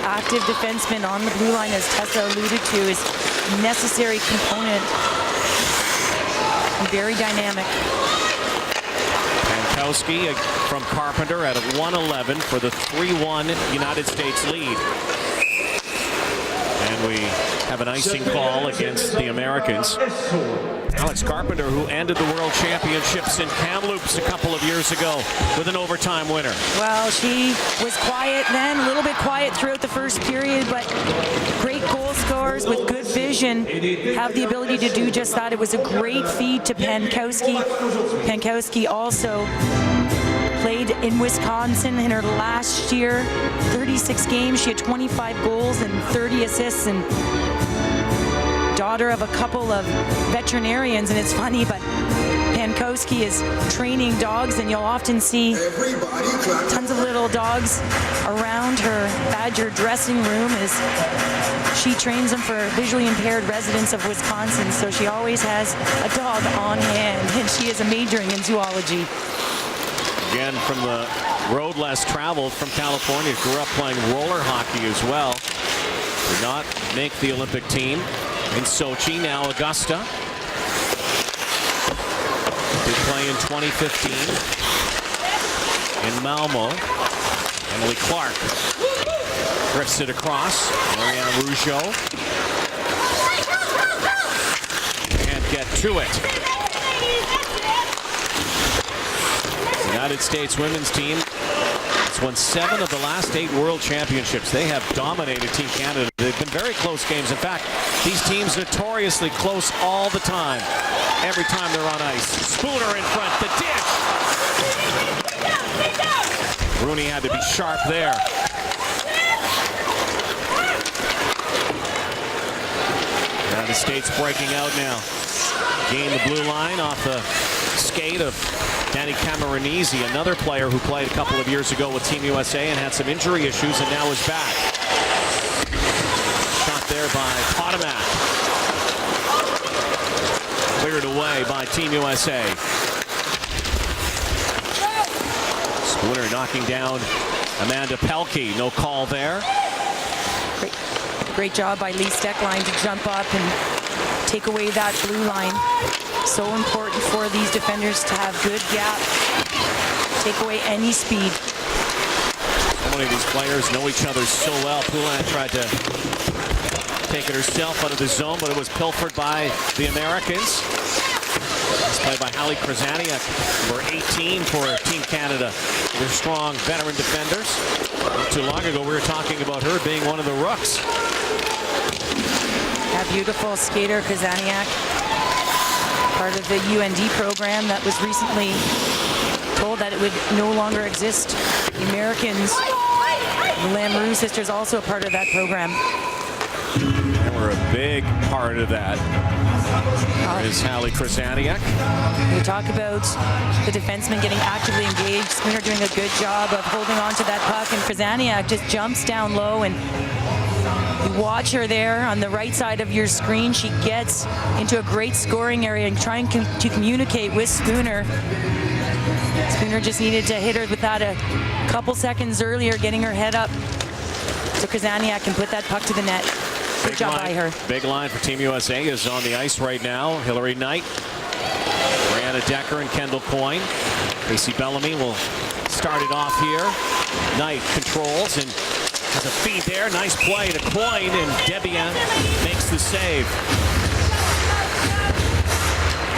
active defenseman on the blue line, as Tessa alluded to, is a necessary component. And very dynamic. Pankowski from Carpenter at 1:11 for the 3-1 United States lead. And we have an icing call against the Americans. Alex Carpenter, who ended the World Championships in Kamloops a couple of years ago with an overtime winner. Well, she was quiet then, a little bit quiet throughout the first period, but great goal scorers with good vision have the ability to do just that. It was a great feed to Pankowski. Pankowski also played in Wisconsin in her last year, 36 games. She had 25 goals and 30 assists, and daughter of a couple of veterinarians. And it's funny, but Pankowski is training dogs, and you'll often see tons of little dogs around her Badger dressing room as she trains them for visually impaired residents of Wisconsin. So she always has a dog on hand, and she is majoring in zoology. Again, from the road less traveled from California, grew up playing roller hockey as well. Did not make the Olympic team in Sochi. Now Augusta. Did play in 2015 in Malmo. Emily Clark drifts it across. Marianne Rougeau can't get to it. United States women's team has won 7 of the last 8 World Championships. They have dominated Team Canada. They've been very close games. In fact, these teams notoriously close all the time. Every time they're on ice. Spooner in front, the dish. Rooney had to be sharp there. United States breaking out now. Gain the blue line off the skate of Danny Camoranesi, another player who played a couple of years ago with Team USA and had some injury issues and now is back. Shot there by Potomac. Cleared away by Team USA. Spooner knocking down Amanda Pelkey. No call there. Great job by Lee Steckline to jump up and take away that blue line. So important for these defenders to have good gap, take away any speed. So many of these players know each other so well. Poulin tried to take it herself out of the zone, but it was pilfered by the Americans. It's played by Hallie Krasaniak, number 18 for Team Canada. They're strong veteran defenders. Not too long ago, we were talking about her being one of the rooks. That beautiful skater, Krasaniak. Part of the UND program that was recently told that it would no longer exist. The Americans, the Lamoureux sisters, also a part of that program. They were a big part of that. There is Hallie Krasaniak. We talk about the defensemen getting actively engaged. Spooner doing a good job of holding on to that puck, and Krasaniak just jumps down low, and you watch her there on the right side of your screen. She gets into a great scoring area and trying to communicate with Spooner. Spooner just needed to hit her with that a couple seconds earlier, getting her head up so Krasniak can put that puck to the net. Good job by her. Big line for Team USA is on the ice right now. Hillary Knight, Brianna Decker, and Kendall Coyne. Casey Bellamy will start it off here. Knight controls and has a feed there. Nice play to Coyne, and Debian makes the save.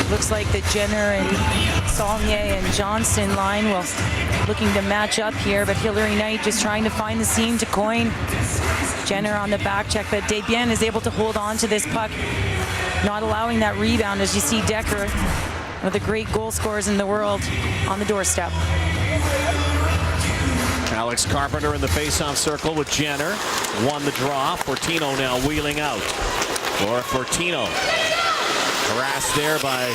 Looks like the Jenner and Saulnier and Johnston line will looking to match up here, but Hillary Knight just trying to find the seam to Coyne. Jenner on the back check, but Debian is able to hold on to this puck, not allowing that rebound, as you see Decker, one of the great goal scorers in the world, on the doorstep. Alex Carpenter in the face-off circle with Jenner. Won the draw. Fortino now wheeling out. Laura Fortino harassed there by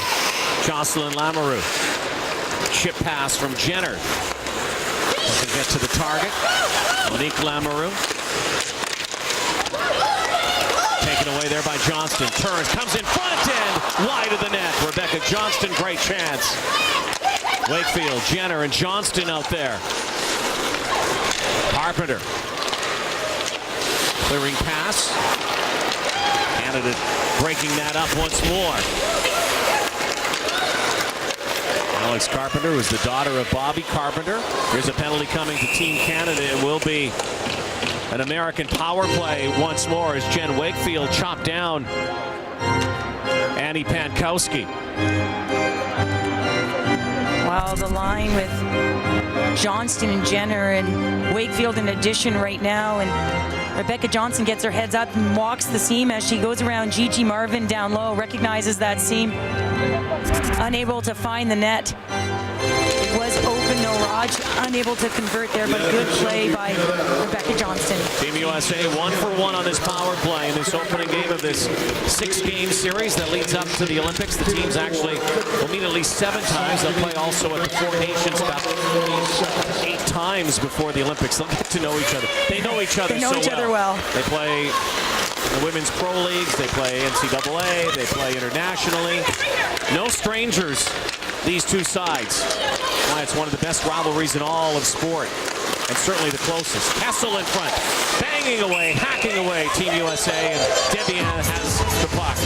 Jocelyn Lamoureux. Chip pass from Jenner. Doesn't get to the target. Monique Lamoureux. Taken away there by Johnston. Turns, comes in front and wide of the net. Rebecca Johnston, great chance. Wakefield, Jenner, and Johnston out there. Carpenter. Clearing pass. Canada breaking that up once more. Alex Carpenter was the daughter of Bobby Carpenter. Here's a penalty coming to Team Canada. It will be an American power play once more as Jen Wakefield chopped down Annie Pankowski. Wow, the line with Johnston and Jenner and Wakefield in addition right now, and Rebecca Johnson gets her heads up and walks the seam as she goes around Gigi Marvin down low, recognizes that seam, unable to find the net. It was open, no Raj, unable to convert there, but good play by Rebecca Johnston. Team USA 1-for-1 on this power play in this opening game of this 6-game series that leads up to the Olympics. The teams actually will meet at least 7 times. They'll play also at the Four Nations Cup 8 times before the Olympics. They'll get to know each other. They know each other well. They play in the women's pro leagues. They play NCAA. They play internationally. No strangers, these two sides. Why it's one of the best rivalries in all of sport, and certainly the closest. Kessel in front, banging away, hacking away, Team USA, and Debian has the puck.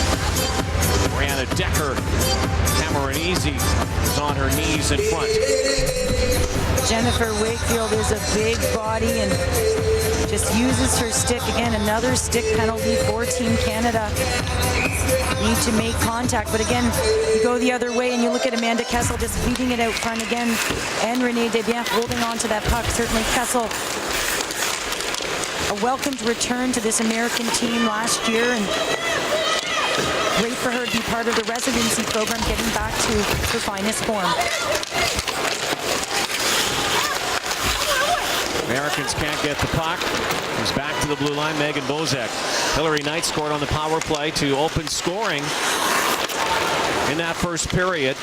Brianna Decker, Cameron Easy is on her knees in front. Jennifer Wakefield is a big body and just uses her stick. Again, another stick penalty for Team Canada. Need to make contact, but again, you go the other way and you look at Amanda Kessel just feeding it out front again, and Renee Debian holding on to that puck. Certainly Kessel, a welcomed return to this American team last year, and great for her to be part of the residency program, getting back to her finest form. Americans can't get the puck. Comes back to the blue line, Megan Bozek. Hillary Knight scored on the power play to open scoring in that first period.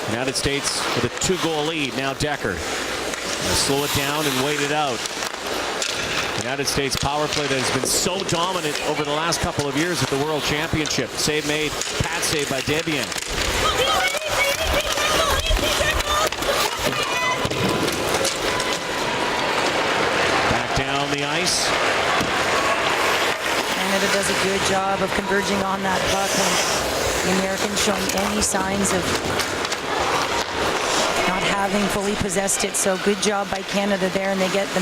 United States with a 2-goal lead. Now Decker. Slow it down and wait it out. United States power play that has been so dominant over the last couple of years at the World Championship. Save made, pad save by Debian. Down the ice. Canada does a good job of converging on that puck, and the Americans showing any signs of not having fully possessed it. So good job by Canada there, and they get the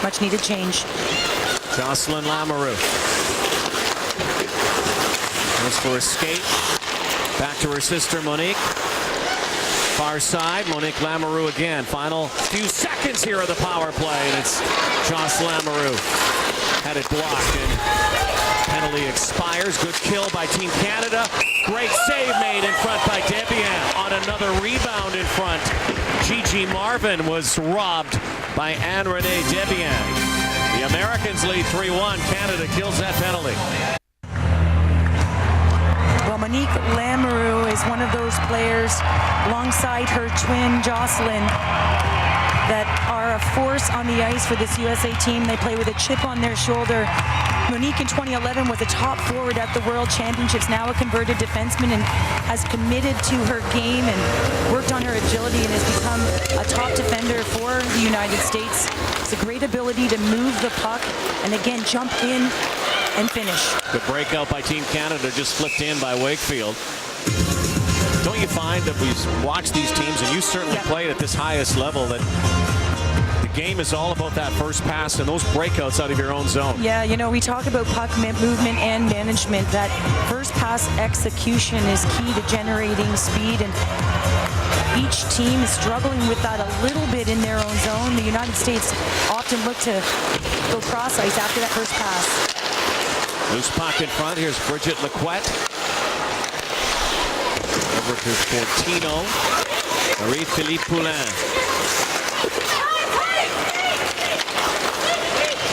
much needed change. Jocelyn Lamoureux goes for a skate. Back to her sister Monique. Far side, Monique Lamoureux again. Final few seconds here of the power play, and it's Jocelyn Lamoureux. Had it blocked, and penalty expires. Good kill by Team Canada. Great save made in front by Debian on another rebound in front. Gigi Marvin was robbed by Anne-Renee Debian. The Americans lead 3-1. Canada kills that penalty. Well, Monique Lamoureux is one of those players alongside her twin Jocelyn that are are a force on the ice for this USA team. They play with a chip on their shoulder. Monique in 2011 was a top forward at the World Championships, now a converted defenseman, and has committed to her game and worked on her agility and has become a top defender for the United States. It's a great ability to move the puck and again jump in and finish. The breakout by Team Canada just flipped in by Wakefield. Don't you find that we watch these teams, and you certainly played at this highest level, that the game is all about that first pass and those breakouts out of your own zone? Yeah, you know, we talk about puck movement and management. That first pass execution is key to generating speed, and each team is struggling with that a little bit in their own zone. The United States often look to go cross ice after that first pass. Loose puck in front. Here's Bridget Lequette. Over to Fortino. Marie-Philippe Poulin.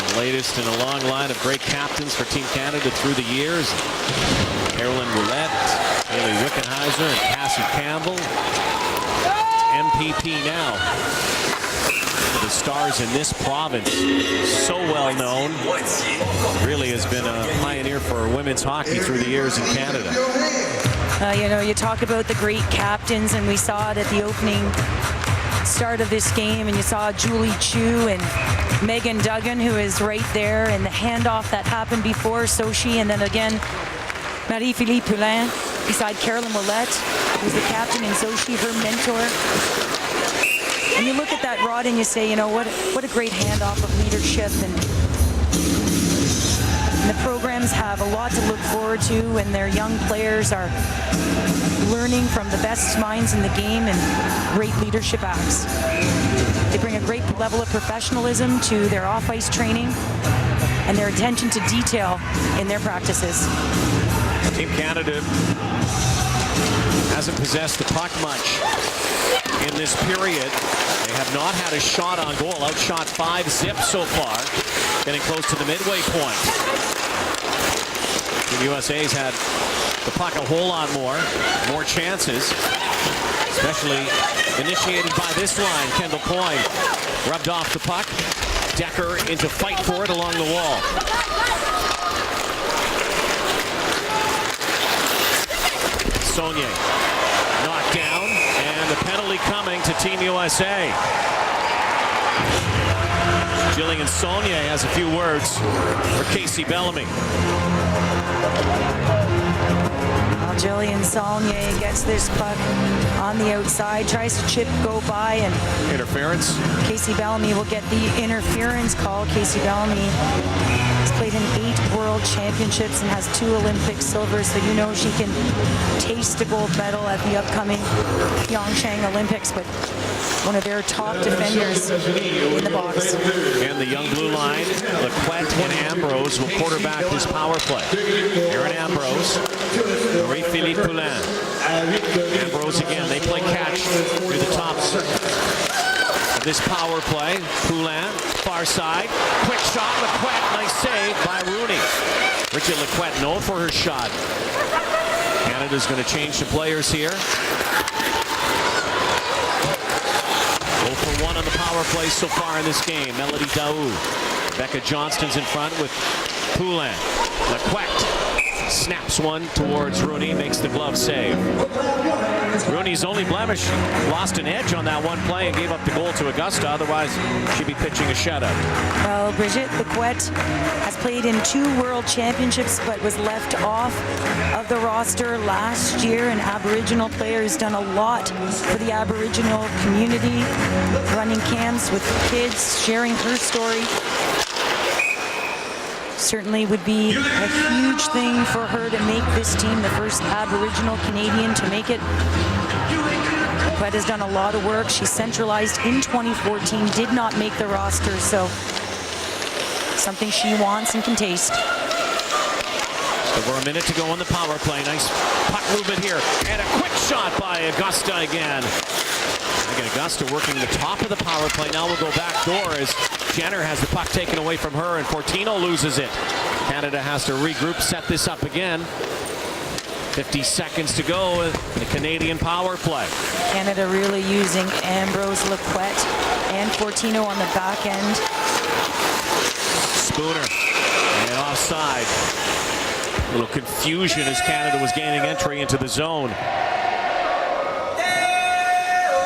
The latest in a long line of great captains for Team Canada through the years. Carolyn Roulette, Haley Wickenheiser, and Cassie Campbell. MPP now. The stars in this province, so well known, really has been a pioneer for women's hockey through the years in Canada. You know, you talk about the great captains, and we saw it at the opening start of this game, and you saw Julie Chu and Megan Duggan, who is right there, and the handoff that happened before Sochi, and then again Marie-Philippe Poulin beside Carolyn Ouellette, who's the captain in Sochi, her mentor. And you look at that rod and you say, you know, what a great handoff of leadership. And the programs have a lot to look forward to, and their young players are learning from the best minds in the game and great leadership acts. They bring a great level of professionalism to their off-ice training and their attention to detail in their practices. Team Canada hasn't possessed the puck much in this period. They have not had a shot on goal. Outshot 5-zip so far, getting close to the midway point. The USA's had the puck a whole lot more chances, especially initiated by this line. Kendall Coyne rubbed off the puck. Decker into fight for it along the wall. Saulnier knocked down, and the penalty coming to Team USA. Jillian Saulnier has a few words for Casey Bellamy. Well, Jillian Saulnier gets this puck on the outside, tries to chip go by, and interference. Casey Bellamy will get the interference call. Casey Bellamy has played in 8 World Championships and has 2 Olympic silvers, so you know she can taste a gold medal at the upcoming Pyeongchang Olympics, but one of their top defenders in the box. And the young blue line, Lequette and Ambrose will quarterback this power play. Aaron Ambrose, Marie-Philippe Poulin. Ambrose again, they play catch through the tops of this power play. Poulin, far side, quick shot, Lequette, nice save by Rooney. Bridget Lequette known for her shot. Canada's going to change the players here. 0 for 1 on the power play so far in this game. Melody Daoud. Becca Johnston's in front with Poulin. Lequette snaps one towards Rooney, makes the glove save. Rooney's only blemish, lost an edge on that one play and gave up the goal to Augusta. Otherwise, she'd be pitching a shutout. Well, Bridget Lequette has played in 2 World Championships, but was left off of the roster last year. An Aboriginal player who's done a lot for the Aboriginal community, running camps with kids, sharing her story. Certainly would be a huge thing for her to make this team the first Aboriginal Canadian to make it. Lequette has done a lot of work. She centralized in 2014, did not make the roster, so something she wants and can taste. Over a minute to go on the power play. Nice puck movement here. And a quick shot by Augusta again. Again, Augusta working the top of the power play. Now we'll go back door as Jenner has the puck taken away from her and Fortino loses it. Canada has to regroup, set this up again. 50 seconds to go in the Canadian power play. Canada really using Ambrose, Lequette, and Fortino on the back end. Spooner and offside. A little confusion as Canada was gaining entry into the zone.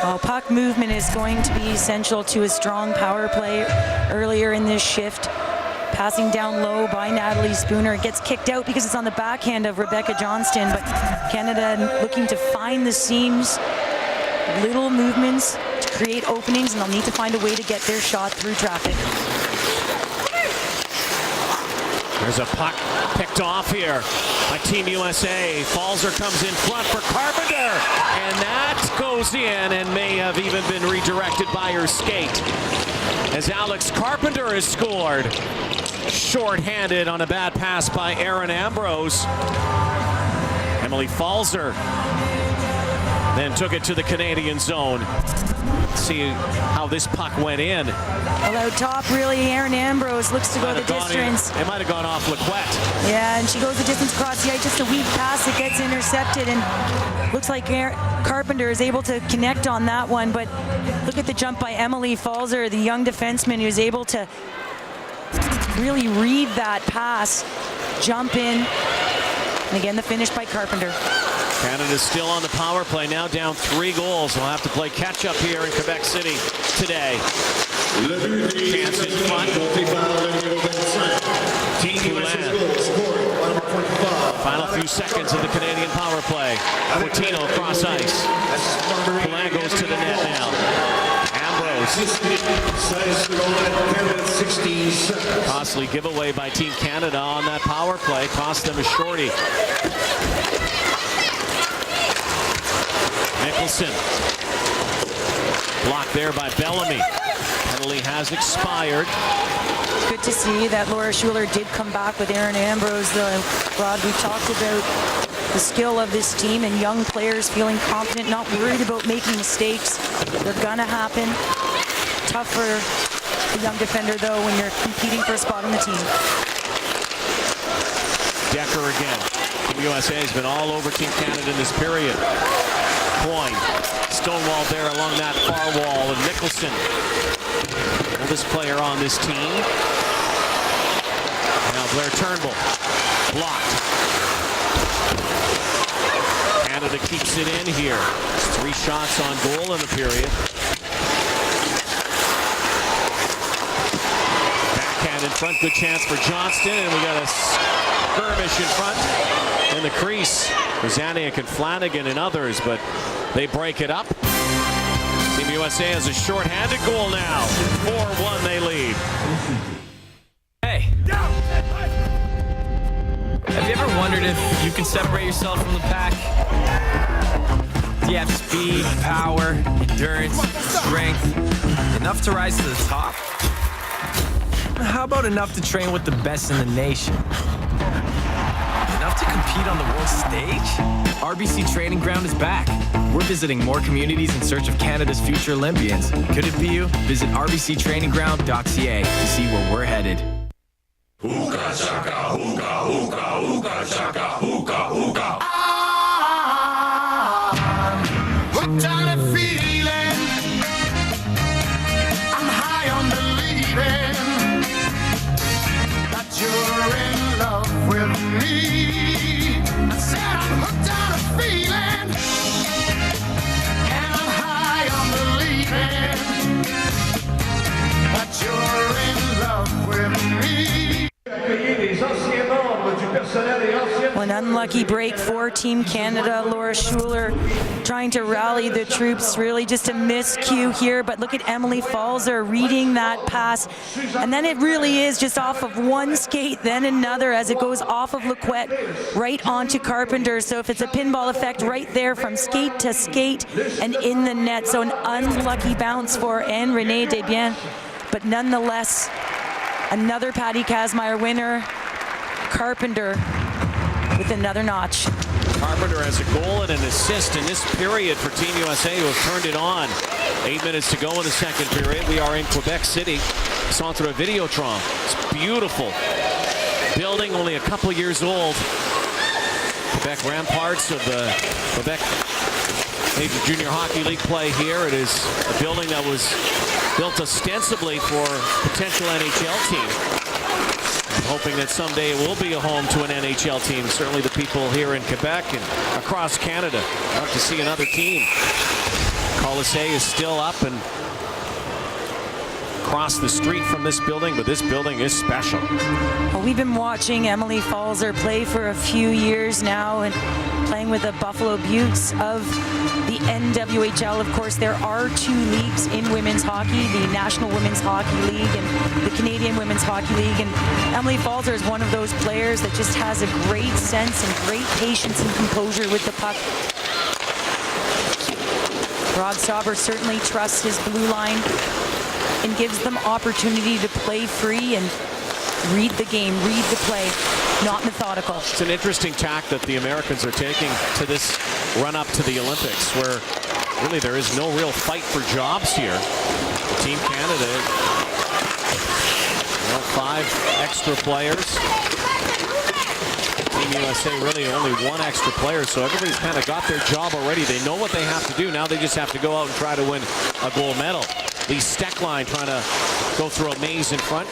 Well, puck movement is going to be essential to a strong power play earlier in this shift. Passing down low by Natalie Spooner. It gets kicked out because it's on the backhand of Rebecca Johnston, but Canada looking to find the seams, little movements to create openings, and they'll need to find a way to get their shot through traffic. There's a puck picked off here by Team USA. Falzer comes in front for Carpenter, and that goes in and may have even been redirected by her skate. As Alex Carpenter has scored. Short-handed on a bad pass by Erin Ambrose. Emily Falzer then took it to the Canadian zone. Let's see how this puck went in. Well, out top, really, Erin Ambrose looks to go the distance. It might have gone off Lequette. Yeah, and she goes the distance across the ice. Just a weak pass that gets intercepted, and looks like Carpenter is able to connect on that one. But look at the jump by Emily Falzer, the young defenseman who's able to really read that pass, jump in, and again the finish by Carpenter. Canada's still on the power play, now down 3 goals. They'll have to play catch up here in Quebec City today. Chance in front. Final few seconds of the Canadian power play. Fortino across ice. Poulin goes to the net now. Costly giveaway by Team Canada on that power play. Cost them a shorty. Nicholson. Blocked there by Bellamy. Penalty has expired. Good to see that Laura Schuler did come back with Erin Ambrose, though. Rod, we talked about the skill of this team and young players feeling confident, not worried about making mistakes. They're gonna happen. Tough for a young defender, though, when you're competing for a spot on the team. Decker again. Team USA has been all over Team Canada in this period. Coyne, stonewalled there along that far wall, and Nicholson, oldest player on this team. Now Blair Turnbull, blocked. Canada keeps it in here. 3 shots on goal in the period. In front, good chance for Johnston, and we got a skirmish in front in the crease. Zaniak and Flanagan and others, but they break it up. Team USA has a short-handed goal now. 4-1 they lead. Hey. Have you ever wondered if you can separate yourself from the pack? Do you have speed, power, endurance, strength, enough to rise to the top? How about enough to train with the best in the nation? Enough to compete on the world stage? RBC Training Ground is back. We're visiting more communities in search of Canada's future Olympians. Could it be you? Visit rbctrainingground.ca to see where we're headed. Hookah chaka, hookah, hookah, hookah chaka, hookah, hookah. Hooked on a feeling. I'm high on believing that you're in love with me. I said I'm hooked on a feeling, and I'm high on believing that you're in love with me. Well, an unlucky break for Team Canada. Laura Schuler trying to rally the troops. Really just a miscue here, but look at Emily Falzer reading that pass. And then it really is just off of one skate, then another, as it goes off of Lequette right onto Carpenter. So if it's a pinball effect right there from skate to skate and in the net. So an unlucky bounce for Anne Renee Desbiens. But nonetheless, another Patty Kazmaier winner. Carpenter with another notch. Carpenter has a goal and an assist in this period for Team USA, who have turned it on. 8 minutes to go in the second period. We are in Quebec City, Centre Videotron. It's beautiful. Building only a couple years old. Quebec ramparts of the Quebec Major Junior Hockey League play here. It is a building that was built ostensibly for a potential NHL team. I'm hoping that someday it will be a home to an NHL team. Certainly the people here in Quebec and across Canada love to see another team. Colisée is still up and across the street from this building, but this building is special. Well, we've been watching Emily Falzer play for a few years now and playing with the Buffalo Beauts of the NWHL. Of course, there are two leagues in women's hockey, the National Women's Hockey League and the Canadian Women's Hockey League. And Emily Falzer is one of those players that just has a great sense and great patience and composure with the puck. Rod Sauber certainly trusts his blue line and gives them opportunity to play free and read the game, read the play, not methodical. It's an interesting tack that the Americans are taking to this run up to the Olympics, where really there is no real fight for jobs here. Team Canada, 5 extra players. Team USA really only 1 extra player, so everybody's kind of got their job already. They know what they have to do. Now they just have to go out and try to win a gold medal. Lee Steckline trying to go through a maze in front.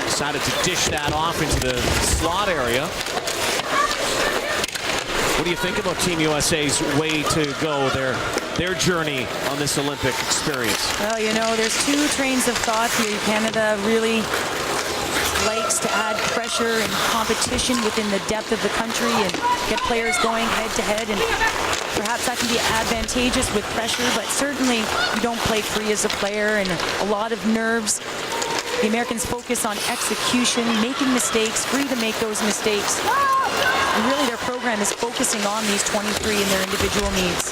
Decided to dish that off into the slot area. What do you think about Team USA's way to go, their journey on this Olympic experience? Well, you know, there's 2 trains of thought here. Canada really likes to add pressure and competition within the depth of the country and get players going head to head, and perhaps that can be advantageous with pressure, but certainly you don't play free as a player, and a lot of nerves. The Americans focus on execution, making mistakes, free to make those mistakes. And really their program is focusing on these 23 and their individual needs.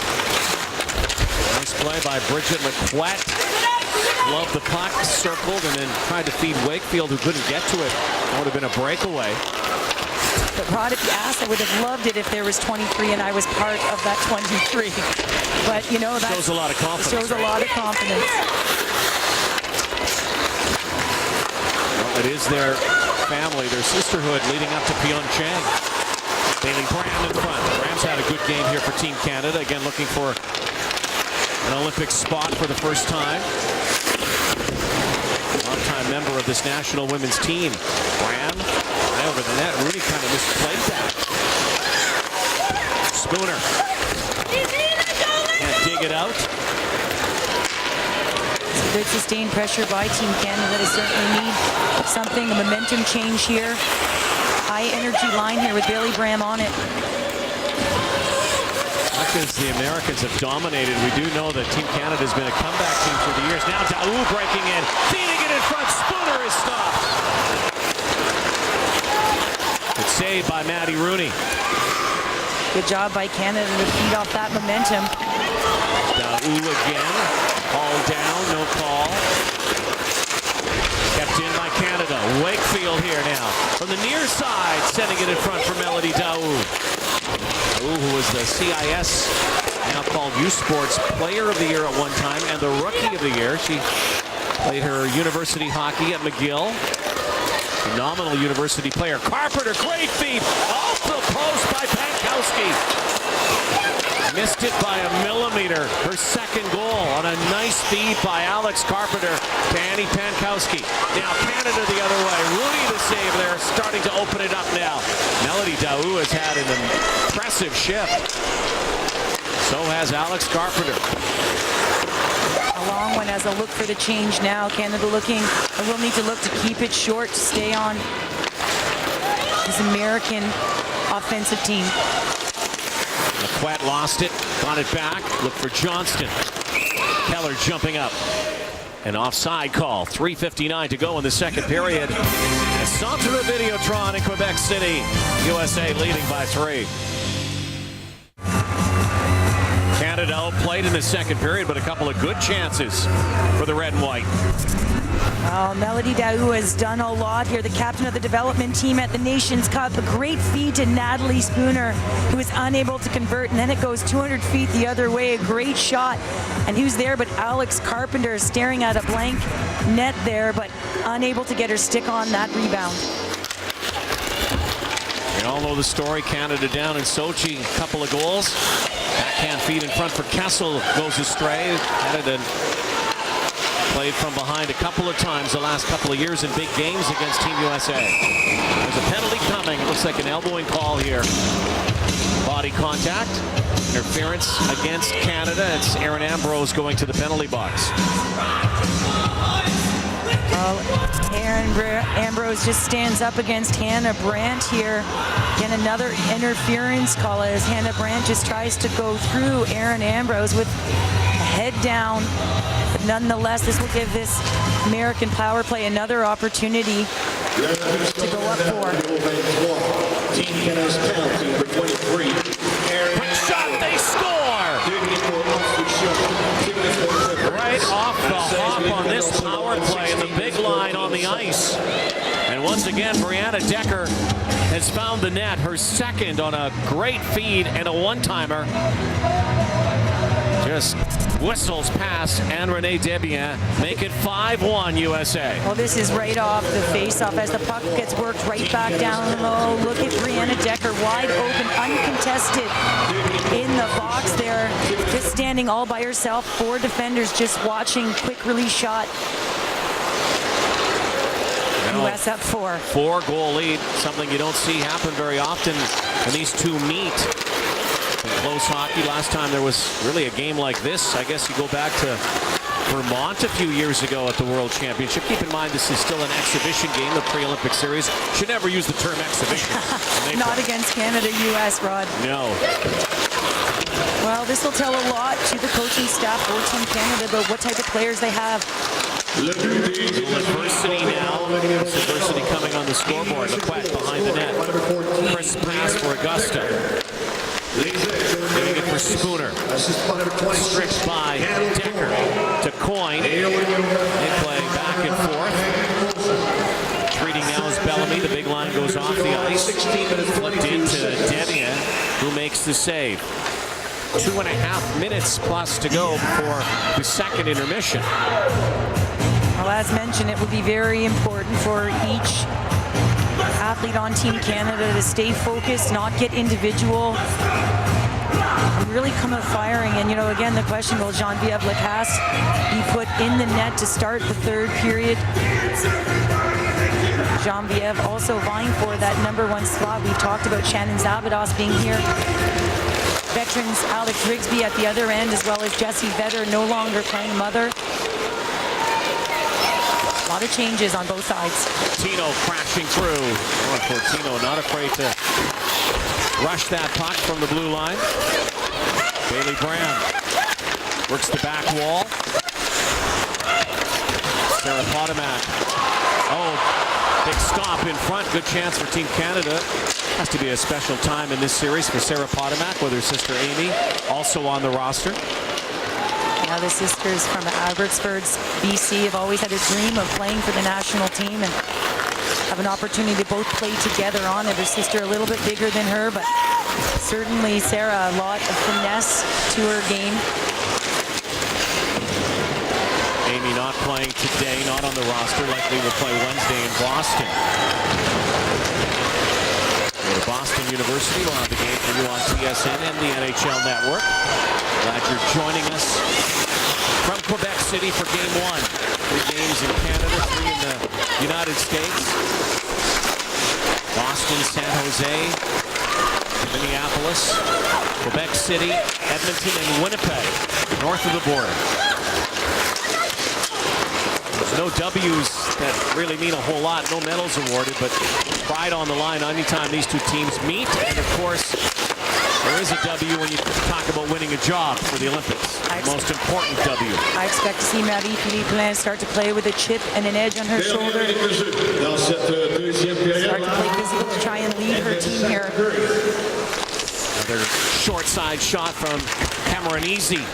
Nice play by Bridget McQuett. Loved the puck, circled, and then tried to feed Wakefield, who couldn't get to it. That would have been a breakaway. But Rod, if you asked, I would have loved it if there was 23 and I was part of that 23. But, you know, that shows a lot of confidence. Shows a lot of confidence. Well, it is their family, their sisterhood leading up to Pyeongchang. Bailey Graham in front. Graham's had a good game here for Team Canada. Again, looking for an Olympic spot for the first time. Long-time member of this national women's team. Graham, high over the net. Rooney kind of misplayed that. Spooner. Can't dig it out. Some good sustained pressure by Team Canada. They certainly need something, a momentum change here. High energy line here with Bailey Graham on it. Much as the Americans have dominated, we do know that Team Canada has been a comeback team through the years. Now Daou breaking in, feeding it in front. Spooner is stopped. Good save by Maddie Rooney. Good job by Canada to feed off that momentum. Daou again, all down, no call. Kept in by Canada. Wakefield here now from the near side, sending it in front for Melody Daou. Who was the CIS, now called U Sports Player of the Year at one time, and the Rookie of the Year. She played her university hockey at McGill. Phenomenal university player. Carpenter, great feed, off the post by Pankowski. Missed it by a millimeter. Her second goal on a nice feed by Alex Carpenter to Annie Pankowski. Now Canada the other way. Rooney the save there, starting to open it up now. Melody Daou has had an impressive shift. So has Alex Carpenter. A long one as a look for the change now. Canada looking, and will need to look to keep it short, to stay on this American offensive team. McQuett lost it, got it back, look for Johnston. Keller jumping up. An offside call, 3:59 to go in the second period. At Centre Videotron in Quebec City, USA leading by 3. Canada outplayed in the second period, but a couple of good chances for the red and white. Oh, Melody Daou has done a lot here. The captain of the development team at the Nations Cup. A great feed to Natalie Spooner, who was unable to convert, and then it goes 200 feet the other way. A great shot. And who's there but Alex Carpenter, staring at a blank net there, but unable to get her stick on that rebound. The You all know the story. Canada down in Sochi, a couple of goals. Backhand feed in front for Kessel goes astray. Canada played from behind a couple of times the last couple of years in big games against Team USA. There's a penalty coming. It looks like an elbowing call here. Body contact. Interference against Canada. It's Aaron Ambrose going to the penalty box. Well, Aaron Ambrose just stands up against Hannah Brandt here. Again, another interference call as Hannah Brandt just tries to go through Aaron Ambrose with a head down. But nonetheless, this will give this American power play another opportunity to go up for. Team Canada's penalty number 23. Quick shot, they score! Right off the hop on this power play and the big line on the ice. And once again, Brianna Decker has found the net, her second on a great feed and a one-timer. Just whistles past and Renee Debian, make it 5-1 USA. Well, this is right off the face-off as the puck gets worked right back down low. Look at Brianna Decker, wide open, uncontested in the box there. Just standing all by herself, 4 defenders just watching, quick release shot. US up 4. 4-goal lead, something you don't see happen very often when these two meet. Close hockey. Last time there was really a game like this, I guess you go back to Vermont a few years ago at the World Championship. Keep in mind this is still an exhibition game, the pre-Olympic series. Should never use the term exhibition. Not against Canada, US, Rod. No. Well, this will tell a lot to the coaching staff for Team Canada about what type of players they have. Adversity now. Adversity coming on the scoreboard. Lequette behind the net. Crisp pass for Augusta. Doing it for Spooner. Stripped by Decker to Coyne. They play back and forth. Treating now is Bellamy. The big line goes off the ice. Flipped into Debian, who makes the save. 2.5 minutes plus to go before the second intermission. Well, as mentioned, it would be very important for each athlete on Team Canada to stay focused, not get individual, and really come out firing. And, you know, again, the question, will Geneviève Lacasse be put in the net to start the third period? Geneviève also vying for that #1 slot. We've talked about Shannon Zavados being here. Veterans Alex Rigsby at the other end, as well as Jessie Vedder no longer playing mother. A lot of changes on both sides. Tino crashing through. For Tino, not afraid to rush that puck from the blue line. Bailey Brown works the back wall. Sarah Potomac. Oh, big stop in front. Good chance for Team Canada. Has to be a special time in this series for Sarah Potomac with her sister Amy, also on the roster. Now the sisters from Abbotsford, BC, have always had a dream of playing for the national team and have an opportunity to both play together on it. Her sister a little bit bigger than her, but certainly Sarah, a lot of finesse to her game. Amy not playing today, not on the roster, likely will play Wednesday in Boston. Go to Boston University. We'll have the game for you on TSN and the NHL Network. Glad you're joining us from Quebec City for Game 1. 3 games in Canada, 3 in the United States. Boston, San Jose, Minneapolis, Quebec City, Edmonton, and Winnipeg, north of the border. There's no W's that really mean a whole lot, no medals awarded, but pride on the line anytime these two teams meet. And of course, there is a W when you talk about winning a job for the Olympics. The most important W. I expect to see Marie-Philippe Poulin start to play with a chip and an edge on her shoulder. Start to play physical to try and lead her team here. Another short side shot from Cameron Easy.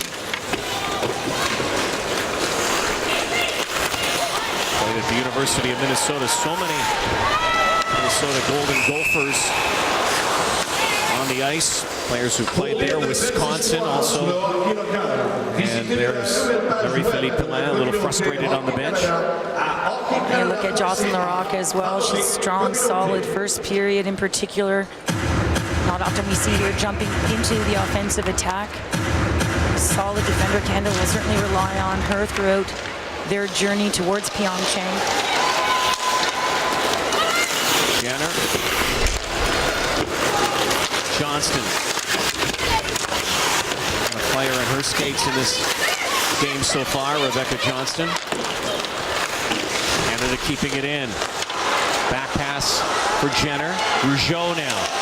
Played at the University of Minnesota. So many Minnesota Golden Gophers on on the ice. Players who played there, Wisconsin also. And there's Marie-Philippe Poulin, a little frustrated on the bench. And look at Jocelyn Larocque as well. She's strong, solid, first period in particular. Not often we see her jumping into the offensive attack. Solid defender. Canada will certainly rely on her throughout their journey towards Pyeongchang. Jenner. Johnston. A player in her skates in this game so far, Rebecca Johnston. Canada keeping it in. Back pass for Jenner. Rougeau now.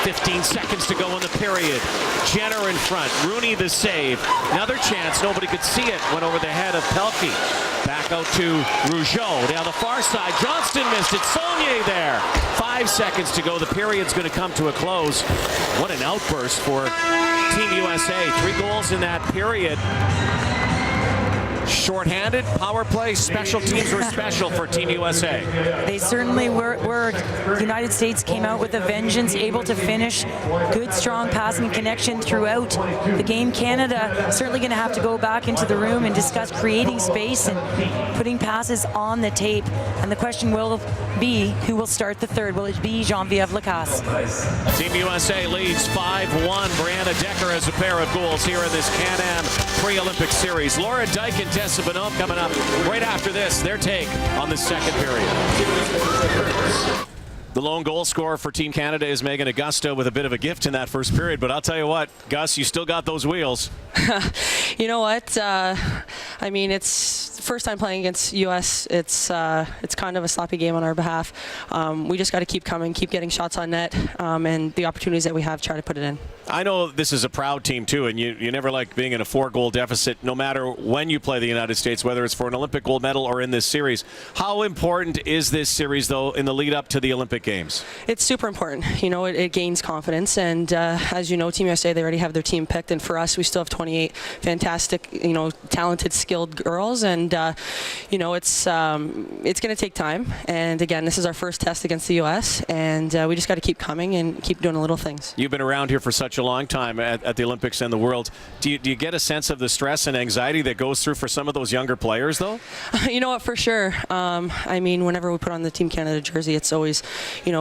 15 seconds to go in the period. Jenner in front. Rooney the save. Another chance. Nobody could see it. Went over the head of Pelkey. Back out to Rougeau. Down the far side. Johnston missed it. Saulnier there. 5 seconds to go. The period's going to come to a close. What an outburst for Team USA. 3 goals in that period. Short-handed, power play, special teams were special for Team USA. They certainly were. The United States came out with a vengeance, able to finish. Good, strong passing connection throughout the game. Canada certainly going to have to go back into the room and discuss creating space and putting passes on the tape. And the question will be, who will start the third? Will it be Geneviève Lacasse? Team USA leads 5-1. Brianna Decker has a pair of goals here in this Can-Am Pre-Olympic Series. Laura Dyke and Tessa Bonhomme coming up right after this. Their take on the second period. The lone goal scorer for Team Canada is Megan Augusta with a bit of a gift in that first period. But I'll tell you what, Gus, you still got those wheels. You know what? I mean, it's first time playing against U.S. It's kind of a sloppy game on our behalf. We just got to keep coming, keep getting shots on net, and the opportunities that we have, try to put it in. I know this is a proud team, too, and you never like being in a 4-goal deficit, no matter when you play the United States, whether it's for an Olympic gold medal or in this series. How important is this series, though, in the lead-up to the Olympic Games? It's super important. You know, it gains confidence, and as you know, Team USA, they already have their team picked, and for us, we still have 28 fantastic, talented, skilled girls, and you know, it's going to take time. And again, this is our first test against the U.S., and we just got to keep coming and keep doing the little things. You've been around here for such a long time at the Olympics and the World. Do you get a sense of the stress and anxiety that goes through for some of those younger players, though? You know what, for sure. I mean, whenever we put on the Team Canada jersey, it's always,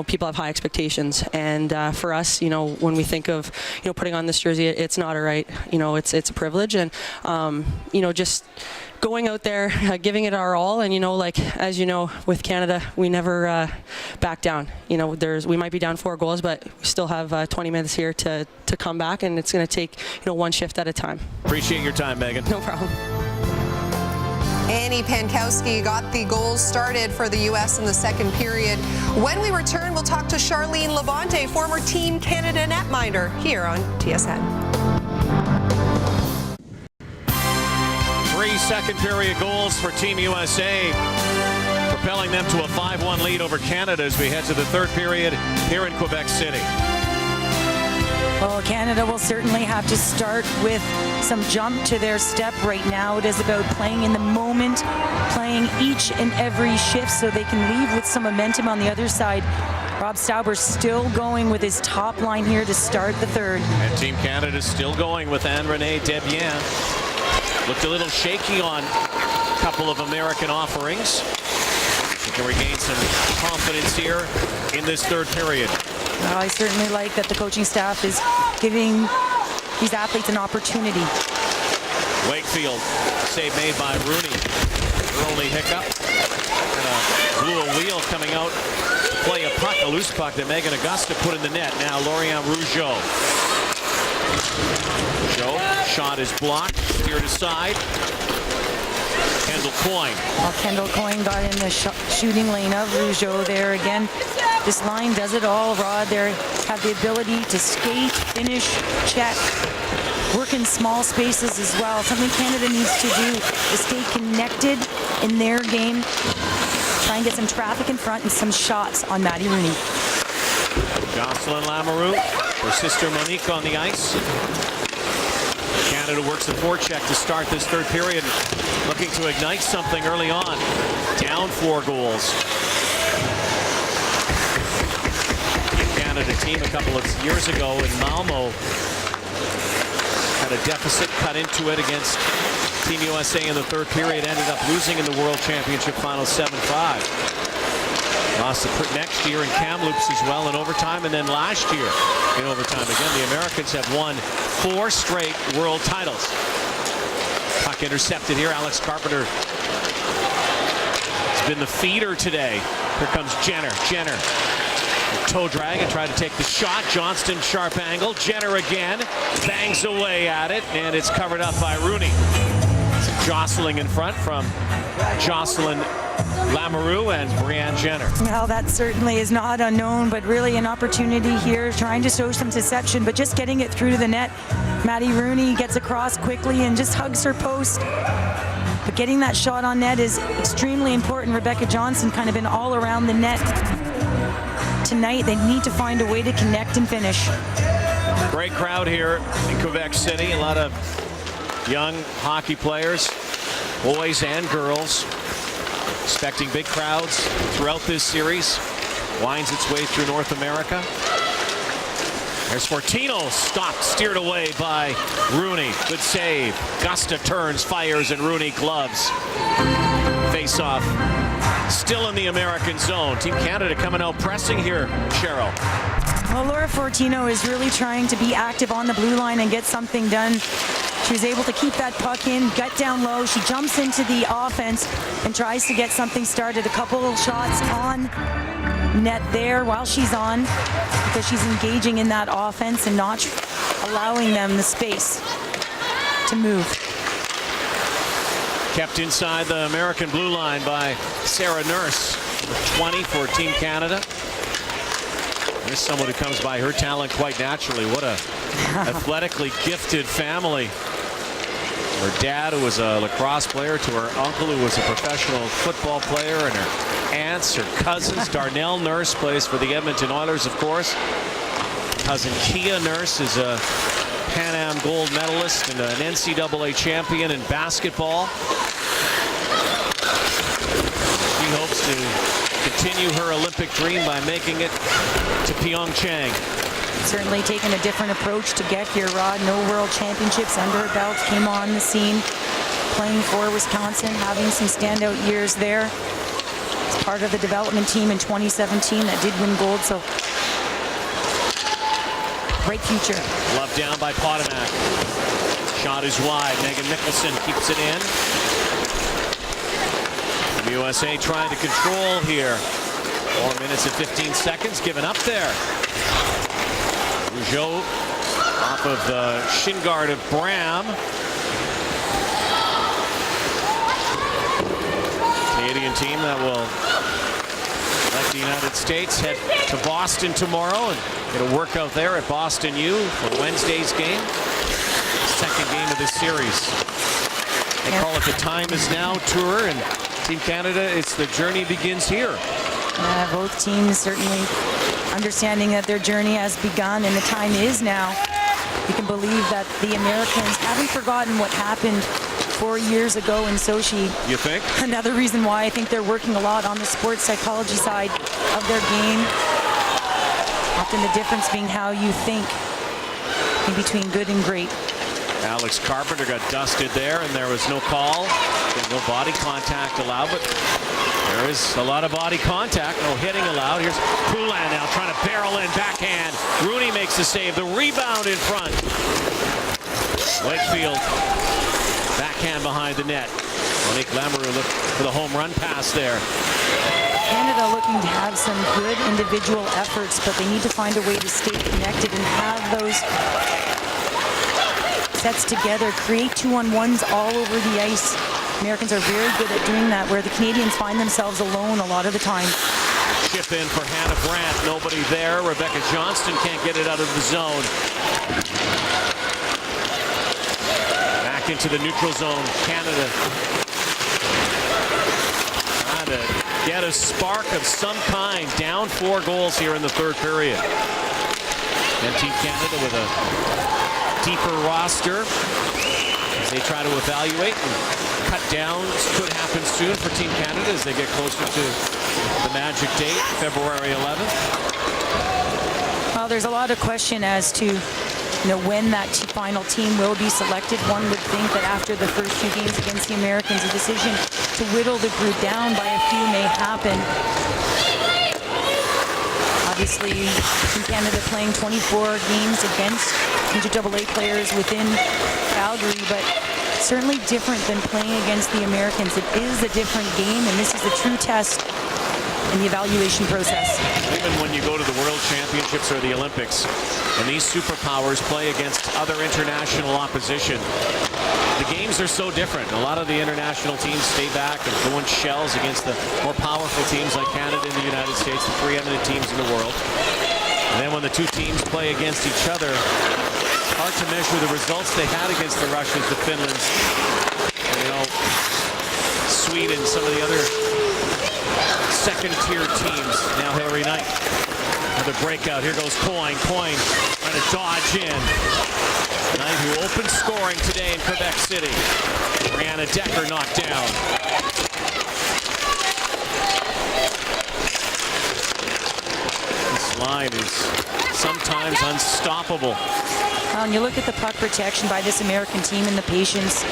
people have high expectations. And for us, when we think of, putting on this jersey, it's not a right. It's a privilege. And, just going out there, giving it our all, and as you know, with Canada, we never back down. We might be down 4 goals, but we still have 20 minutes here to come back, and it's going to take one shift at a time. Appreciate your time, Megan. No problem. Annie Pankowski got the goals started for the U.S. in the second period. When we return, we'll talk to Charlene Labonte, former Team Canada netminder, here on TSN. 3 second period goals for Team USA, propelling them to a 5-1 lead over Canada as we head to the third period here in Quebec City. Well, Canada will certainly have to start with some jump to their step right now. It is about playing in the moment, playing each and every shift so they can leave with some momentum on the other side. Rob Stauber still going with his top line here to start the third. And Team Canada still going with Anne-Renee Desbiens. Looked a little shaky on a couple of American offerings. She can regain some confidence here in this third period. Well, I certainly like that the coaching staff is giving these athletes an opportunity. Wakefield, save made by Rooney. Her only hiccup. And blew a wheel coming out to play a loose puck that Megan Augusta put in the net. Now Lauriane Rougeau. Shot is blocked, steered aside. Kendall Coyne. Well, Kendall Coyne got in the shooting lane of Rougeau there again. This line does it all. Rod there have the ability to skate, finish, check, work in small spaces as well. Something Canada needs to do is stay connected in their game. Try and get some traffic in front and some shots on Maddie Rooney. Jocelyn Lamoureux, her sister Monique on the ice. Canada works the forecheck to start this third period, looking to ignite something early on. Down 4 goals. Canada team a couple of years ago in Malmo. Had a deficit, cut into it against Team USA in the third period, ended up losing in the World Championship final 7-5. Lost the next year in Kamloops as well in overtime, and then last year in overtime. Again, the Americans have won 4 straight world titles. Puck intercepted here. Alex Carpenter has been the feeder today. Here comes Jenner. Jenner. Toe drag and tried to take the shot. Johnston, sharp angle. Jenner again. Bangs away at it, and it's covered up by Rooney. Some jostling in front from Jocelyn Lamoureux and Brianne Jenner. Well, that certainly is not unknown, but really an opportunity here, trying to show some deception, but just getting it through to the net. Maddie Rooney gets across quickly and just hugs her post. But getting that shot on net is extremely important. Rebecca Johnson kind of been all around the net tonight. They need to find a way to connect and finish. Great crowd here in Quebec City. A lot of young hockey players, boys and girls. Expecting big crowds throughout this series. Winds its way through North America. There's Fortino, stopped, steered away by Rooney. Good save. Gusta turns, fires, and Rooney gloves. Face-off still in the American zone. Team Canada coming out pressing here, Cheryl. Well, Laura Fortino is really trying to be active on the blue line and get something done. She was able to keep that puck in, gut down low. She jumps into the offense and tries to get something started. A couple of shots on net there while she's on, because she's engaging in that offense and not allowing them the space to move. Kept inside the American blue line by Sarah Nurse, 20 for Team Canada. There's someone who comes by her talent quite naturally. What a athletically gifted family. Her dad, who was a lacrosse player, to her uncle, who was a professional football player, and her aunts, her cousins. Darnell Nurse plays for the Edmonton Oilers, of course. Cousin Kia Nurse is a Pan Am gold medalist and an NCAA champion in basketball. She hopes to continue her Olympic dream by making it to Pyeongchang. Certainly taking a different approach to get here, Rod. No world championships under her belt, came on the scene playing for Wisconsin, having some standout years there. As part of the development team in 2017 that did win gold, so great future. Love down by Potomac. Shot is wide. Megan Nicholson keeps it in. The USA trying to control here. 4 minutes and 15 seconds given up there. Rougeau off of the shin guard of Bram. Canadian team that will, like the United States, head to Boston tomorrow and get a workout there at Boston U for Wednesday's game. Second game of this series. They call it the Time Is Now Tour, and Team Canada, it's the journey begins here. Both teams certainly understanding that their journey has begun and the time is now. You can believe that the Americans haven't forgotten what happened 4 years ago in Sochi. You think? Another reason why I think they're working a lot on the sports psychology side of their game. Often the difference being how you think in between good and great. Alex Carpenter got dusted there, and there was no call. No body contact allowed, but there is a lot of body contact. No hitting allowed. Here's Poulin now trying to barrel in backhand. Rooney makes the save. The rebound in front. Wakefield backhand behind the net. Monique Lamoureux looked for the home run pass there. Canada looking to have some good individual efforts, but they need to find a way to stay connected and have those sets together, create 2-on-1s all over the ice. Americans are very good at doing that, where the Canadians find themselves alone a lot of the time. Chip in for Hannah Brandt. Nobody there. Rebecca Johnston can't get it out of the zone. Back into the neutral zone. Canada trying to get a spark of some kind. Down 4 goals here in the third period. And Team Canada with a deeper roster as they try to evaluate, and cut downs could happen soon for Team Canada as they get closer to the magic date, February 11th. Well, there's a lot of question as to when that final team will be selected. One would think that after the first 2 games against the Americans, a decision to whittle the group down by a few may happen. Obviously, Team Canada playing 24 games against NCAA players within Calgary, but certainly different than playing against the Americans. It is a different game, and this is a true test in the evaluation process. Even when you go to the World Championships or the Olympics, and these superpowers play against other international opposition, the games are so different. A lot of the international teams stay back and go in shells against the more powerful teams like Canada and the United States, the preeminent teams in the world. And then when the 2 teams play against each other, hard to measure the results they had against the Russians, the Finlands, and, Sweden, some of the other second-tier teams. Now Hillary Knight. Another breakout. Here goes Coyne. Coyne trying to dodge in. Knight, who opened scoring today in Quebec City. Brianna Decker knocked down. This line is sometimes unstoppable. Well, and you look at the puck protection by this American team and the patience.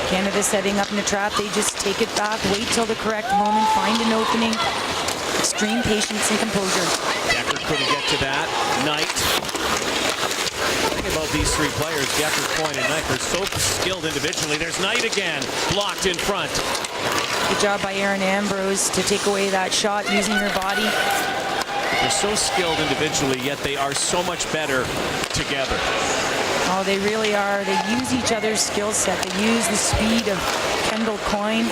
Canada setting up in the trap. They just take it back, wait till the correct moment, find an opening. Extreme patience and composure. Decker couldn't get to that. Knight. The thing about these 3 players, Decker, Coyne, and Knight, they're so skilled individually. There's Knight again, blocked in front. Good job by Erin Ambrose to take away that shot using her body. They're so skilled individually, yet they are so much better together. Oh, they really are. They use each other's skill set. They use the speed of Kendall Coyne,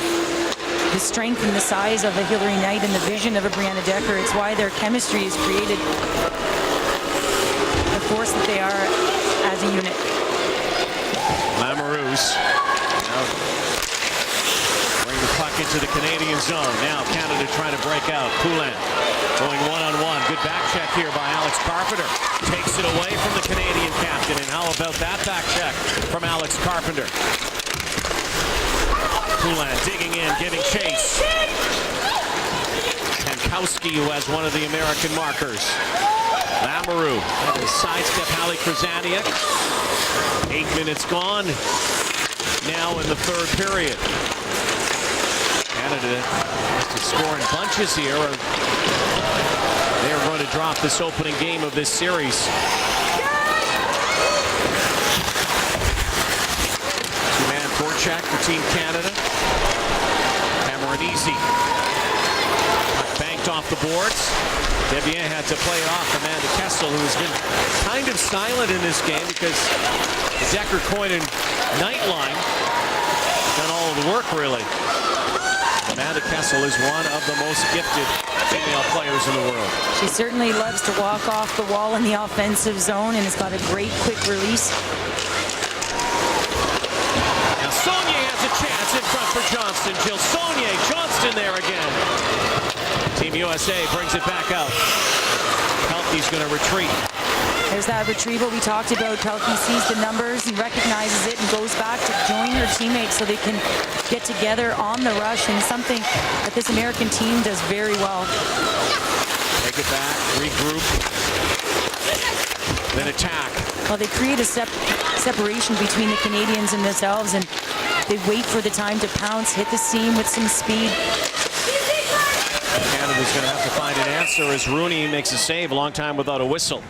the strength and the size of a Hillary Knight, and the vision of a Brianna Decker. It's why their chemistry is created the force that they are as a unit. Lamoureux bring the puck into the Canadian zone. Now Canada trying to break out. Poulin going one-on-one. Good back check here by Alex Carpenter. Takes it away from the Canadian captain. And how about that back check from Alex Carpenter? Poulin digging in, giving chase. Pankowski, who has one of the American markers. Lamoureux had to sidestep Hallie Krasaniak. 8 minutes gone. Now in the 3rd period. Canada has to score in bunches here, or they're going to drop this opening game of this series. Two-man forecheck for Team Canada. Cameron-Easy. Banked off the boards. Devien had to play it off Amanda Kessel, who has been kind of silent in this game because the Decker, Coyne, and Knight line done all of the work, really. Amanda Kessel is one of the most gifted female players in the world. She certainly loves to walk off the wall in the offensive zone and has got a great quick release. Now Saulnier has a chance in front for Johnston. Jill Saulnier, Johnston there again. Team USA brings it back out. Pelkey's going to retreat. There's that retrieval we talked about. Pelkey sees the numbers and recognizes it and goes back to join her teammates so they can get together on the rush, and something that this American team does very well. Take it back, regroup, then attack. Well, they create a separation between the Canadians and themselves, and they wait for the time to pounce, hit the seam with some speed. Canada's going to have to find an answer as Rooney makes a save, a long time without a whistle.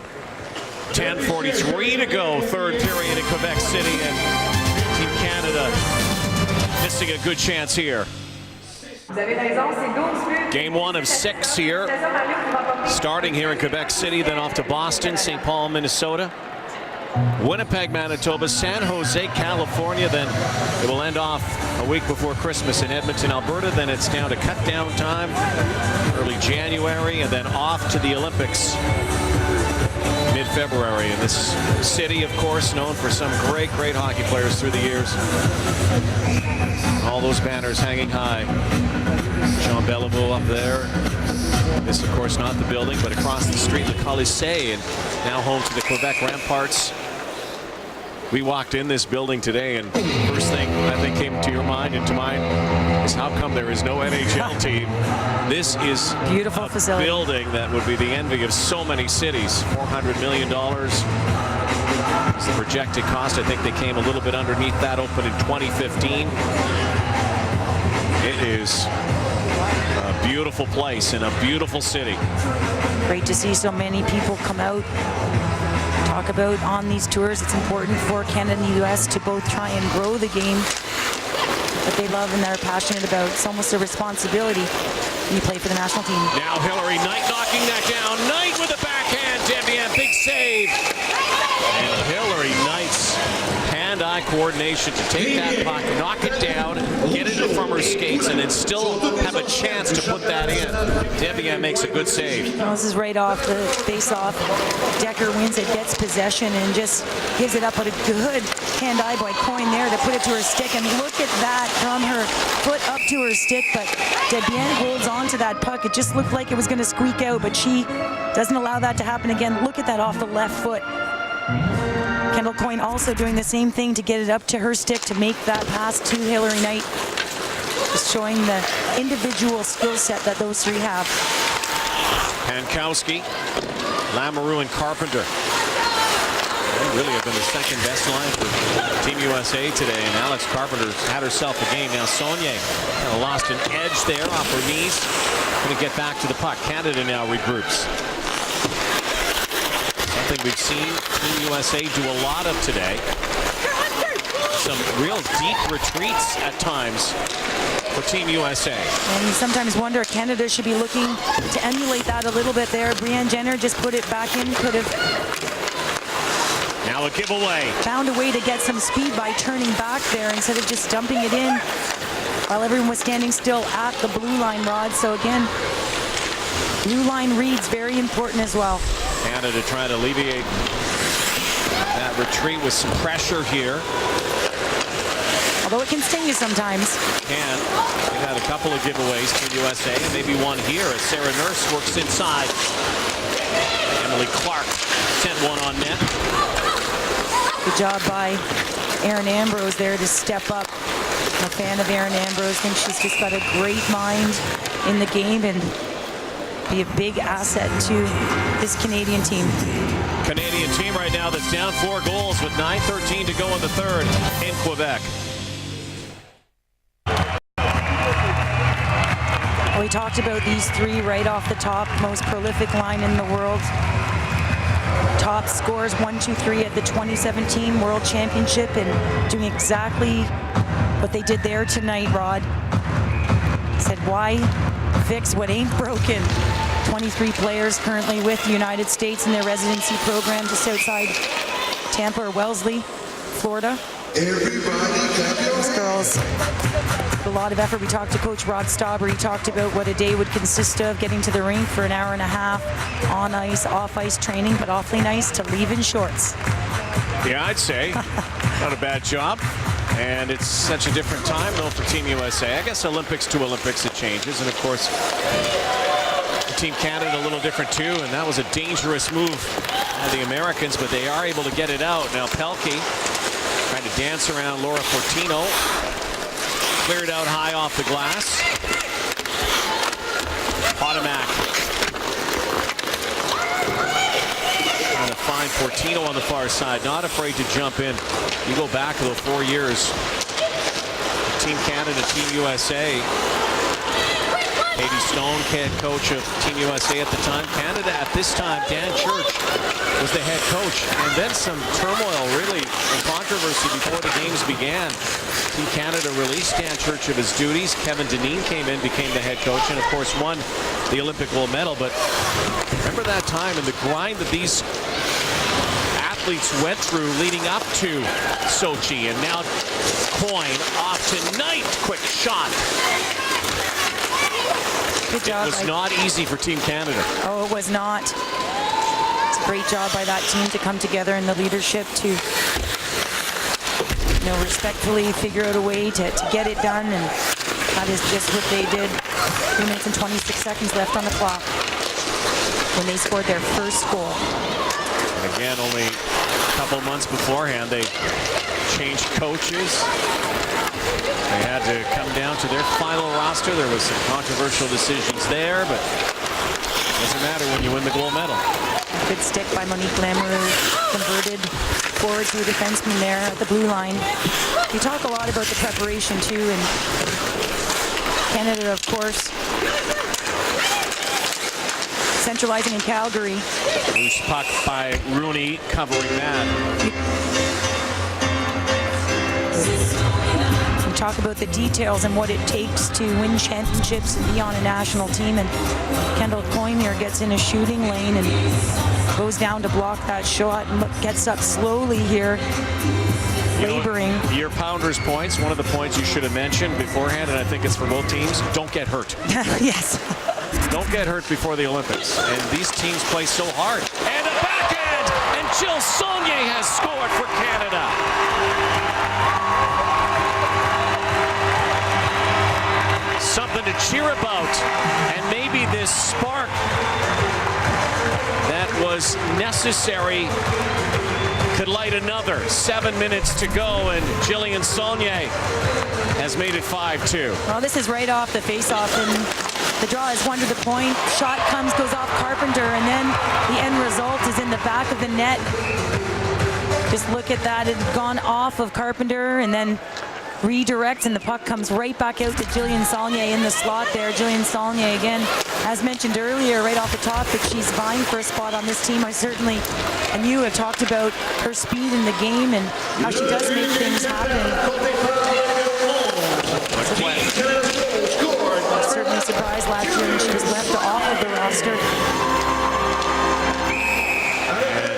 10:43 to go, 3rd period in Quebec City, and Team Canada missing a good chance here. Game 1 of 6 here, starting here in Quebec City, then off to Boston, St. Paul, Minnesota, Winnipeg, Manitoba, San Jose, California. Then it will end off a week before Christmas in Edmonton, Alberta. Then it's down to cut-down time, early January, and then off to the Olympics mid-February. In this city, of course, known for some great hockey players through the years. All those banners hanging high. Jean Beliveau up there. This, of course, not the building, but across the street, Le Colisée, and now home to the Quebec Ramparts. We walked in this building today, and first thing I think came to your mind and to mine is how come there is no NHL team? This is Beautiful a facility. building that would be the envy of so many cities. $400 million is the projected cost. I think they came a little bit underneath that, open in 2015. It is a beautiful place in a beautiful city. Great to see so many people come out, talk about on these tours. It's important for Canada and the U.S. to both try and grow the game that they love and they're passionate about. It's almost a responsibility when you play for the national team. Now Hillary Knight knocking that down. Knight with a backhand. Debian, big save. And Hillary Knight's hand-eye coordination to take that puck, knock it down, get it from her skates, and then still have a chance to put that in. Debian makes a good save. Well, this is right off the face-off. Decker wins it, gets possession, and just gives it up. But a good hand-eye by Coyne there to put it to her stick. And look at that from her foot up to her stick. But Debian holds on to that puck. It just looked like it was going to squeak out, but she doesn't allow that to happen again. Look at that off the left foot. Kendall Coyne also doing the same thing to get it up to her stick to make that pass to Hillary Knight. Just showing the individual skill set that those three have. Pankowski, Lamoureux, and Carpenter. They really have been the second best line for Team USA today, and Alex Carpenter had herself a game. Now Saulnier kind of lost an edge there off her knees. Going to get back to the puck. Canada now regroups. Something we've seen Team USA do a lot of today. Some real deep retreats at times for Team USA. And you sometimes wonder, Canada should be looking to emulate that a little bit there. Brianne Jenner just put it back in, could have now a giveaway. Found a way to get some speed by turning back there instead of just dumping it in while everyone was standing still at the blue line, Rod. So again, blue line reads very important as well. Canada trying to alleviate that retreat with some pressure here. Although it can sting you sometimes. They've had a couple of giveaways to USA, and maybe one here as Sarah Nurse works inside. Emily Clark sent one on net. Good job by Erin Ambrose there to step up. I'm a fan of Erin Ambrose. I think she's just got a great mind in the game and be a big asset to this Canadian team. Canadian team right now that's down 4 goals with 9:13 to go in the third in Quebec. We talked about these three right off the top, most prolific line in the world. Top scores 1, 2, 3 at the 2017 World Championship, and doing exactly what they did there tonight, Rod. Said, why fix what ain't broken? 23 players currently with the United States in their residency program just outside Tampa or Wellesley, Florida. These girls, a lot of effort. We talked to Coach Rod Stauber. He talked about what a day would consist of, getting to the rink for an hour and a half, on ice, off ice training, but awfully nice to leave in shorts. Yeah, I'd say not a bad job. And it's such a different time, though, for Team USA. I guess Olympics to Olympics, it changes. And, of course, Team Canada a little different, too. And that was a dangerous move by the Americans, but they are able to get it out. Now, Pelkey trying to dance around Laura Fortino. Cleared out high off the glass. Potomac trying to find Fortino on the far side. Not afraid to jump in. You go back though 4 years. Team Canada, Team USA. Katie Stone, head coach of Team USA at the time. Canada at this time, Dan Church was the head coach. And then some turmoil, really, and controversy before the games began. Team Canada released Dan Church of his duties. Kevin Dineen came in, became the head coach, and of course won the Olympic gold medal. But remember that time and the grind that these athletes went through leading up to Sochi. And now Coyne off tonight. Quick shot. Good job. It was not easy for Team Canada. Oh, it was not. It's a great job by that team to come together in the leadership to, respectfully figure out a way to get it done, and that is just what they did. 3 minutes and 26 seconds left on the clock when they scored their first goal. And again, only a couple months beforehand, they changed coaches. They had to come down to their final roster. There was some controversial decisions there, but it doesn't matter when you win the gold medal. Good stick by Monique Lamoureux, converted forward to a defenseman there at the blue line. We talk a lot about the preparation too, and Canada, of course, centralizing in Calgary. Loose puck by Rooney covering that. We talk about the details and what it takes to win championships and be on a national team, and Kendall Coynier gets in a shooting lane and goes down to block that shot and gets up slowly here, laboring. Your Pounders points, one of the points you should have mentioned beforehand, and I think it's for both teams, don't get hurt. Yes. Don't get hurt before the Olympics. And these teams play so hard. And a backhand! And Jill Saulnier has scored for Canada. Something to cheer about. And maybe this spark that was necessary could light another. 7 minutes to go, and Jillian Saulnier has made it 5-2. Well, this is right off the face-off, and the draw is one to the point. Shot comes, goes off Carpenter, and then the end result is in the back of the net. Just look at that. It had gone off of Carpenter and then redirects, and the puck comes right back out to Jillian Saulnier in the slot there. Jillian Saulnier, again, as mentioned earlier, right off the top, that she's vying for a spot on this team. I certainly, and you have talked about her speed in the game and how she does make things happen. I was certainly surprised last year when she was left off of the roster.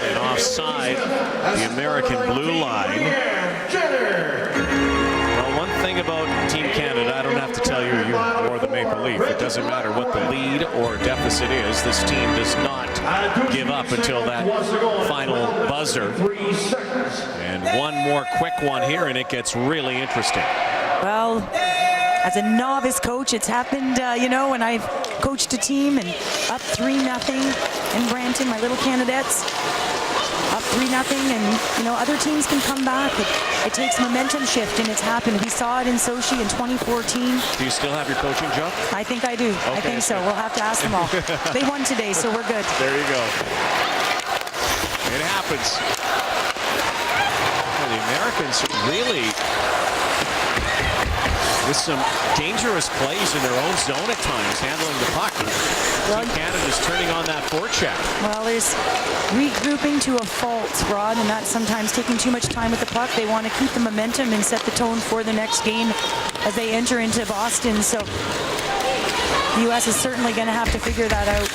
And offside, the American blue line. Well, one thing about Team Canada, I don't have to tell you, you're more the Maple Leaf. It doesn't matter what the lead or deficit is. This team does not give up until that final buzzer. And one more quick one here, and it gets really interesting. Well, as a novice coach, it's happened, you know, when I've coached a team and up 3-0 in Brampton, my little Canadettes, up 3-0, and, you know, other teams can come back. It takes momentum shift, and it's happened. We saw it in Sochi in 2014. Do you still have your coaching job? I think I do. Okay. I think so. We'll have to ask them all. They won today, so we're good. There you go. It happens. Well, the Americans really, with some dangerous plays in their own zone at times, handling the puck. Well, Canada's turning on that forecheck. Well, there's regrouping to a fault, Rod, and that's sometimes taking too much time with the puck. They want to keep the momentum and set the tone for the next game as they enter into Boston. So the U.S. is certainly going to have to figure that out.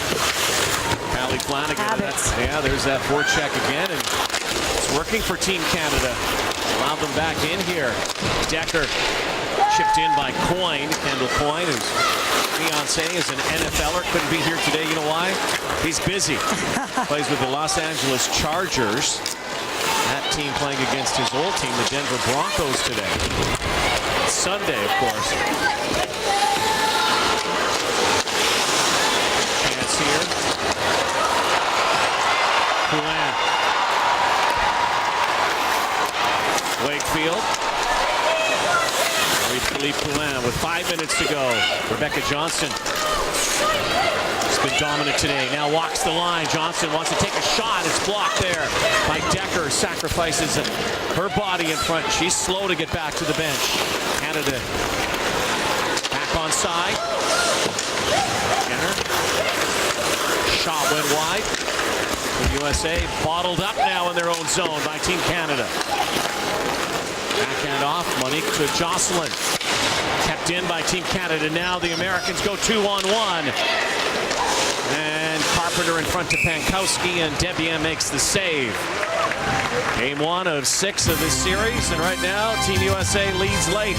Callie Flanagan. Yeah, there's that forecheck again, and it's working for Team Canada. Allow them back in here. Decker chipped in by Coyne. Kendall Coyne, whose fiance is an NFLer, couldn't be here today. You know why? He's busy. Plays with the Los Angeles Chargers. That team playing against his old team, the Denver Broncos, today. Sunday, of course. Chance here. Poulin. Wakefield. Philippe Poulin with 5 minutes to go. Rebecca Johnson has been dominant today. Now walks the line. Johnson wants to take a shot. It's blocked there by Decker. Sacrifices her body in front. She's slow to get back to the bench. Canada back on side. Jenner. Shot went wide. The USA bottled up now in their own zone by Team Canada. Backhand off. Monique to Jocelyn. Kept in by Team Canada. Now the Americans go 2-on-1. And Carpenter in front to Pankowski, and Debian makes the save. Game 1 of 6 of this series, and right now Team USA leads late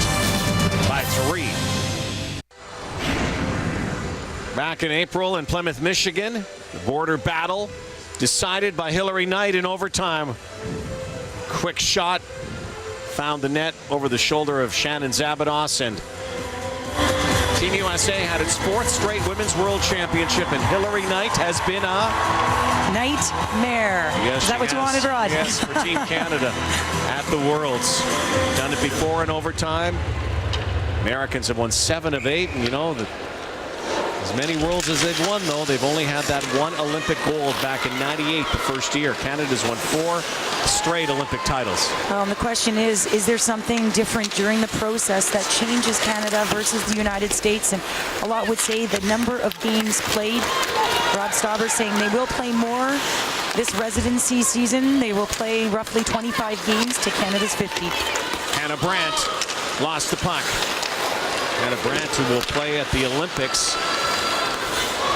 by 3. Back in April in Plymouth, Michigan, the border battle decided by Hillary Knight in overtime. Quick shot. Found the net over the shoulder of Shannon Zabados, and Team USA had its 4th straight Women's World Championship, and Hillary Knight has been a nightmare. Yes, Is that what you wanted, Rod? Yes, for Team Canada at the Worlds. Done it before in overtime. Americans have won 7 of 8, and you know, as many Worlds as they've won, though, they've only had that 1 Olympic gold back in '98, the first year. Canada's won 4 straight Olympic titles. The question is there something different during the process that changes Canada versus the United States? And a lot would say the number of games played. Rod Stauber saying they will play more this residency season. They will play roughly 25 games to Canada's 50. Hannah Brandt lost the puck. Hannah Brandt, who will play at the Olympics.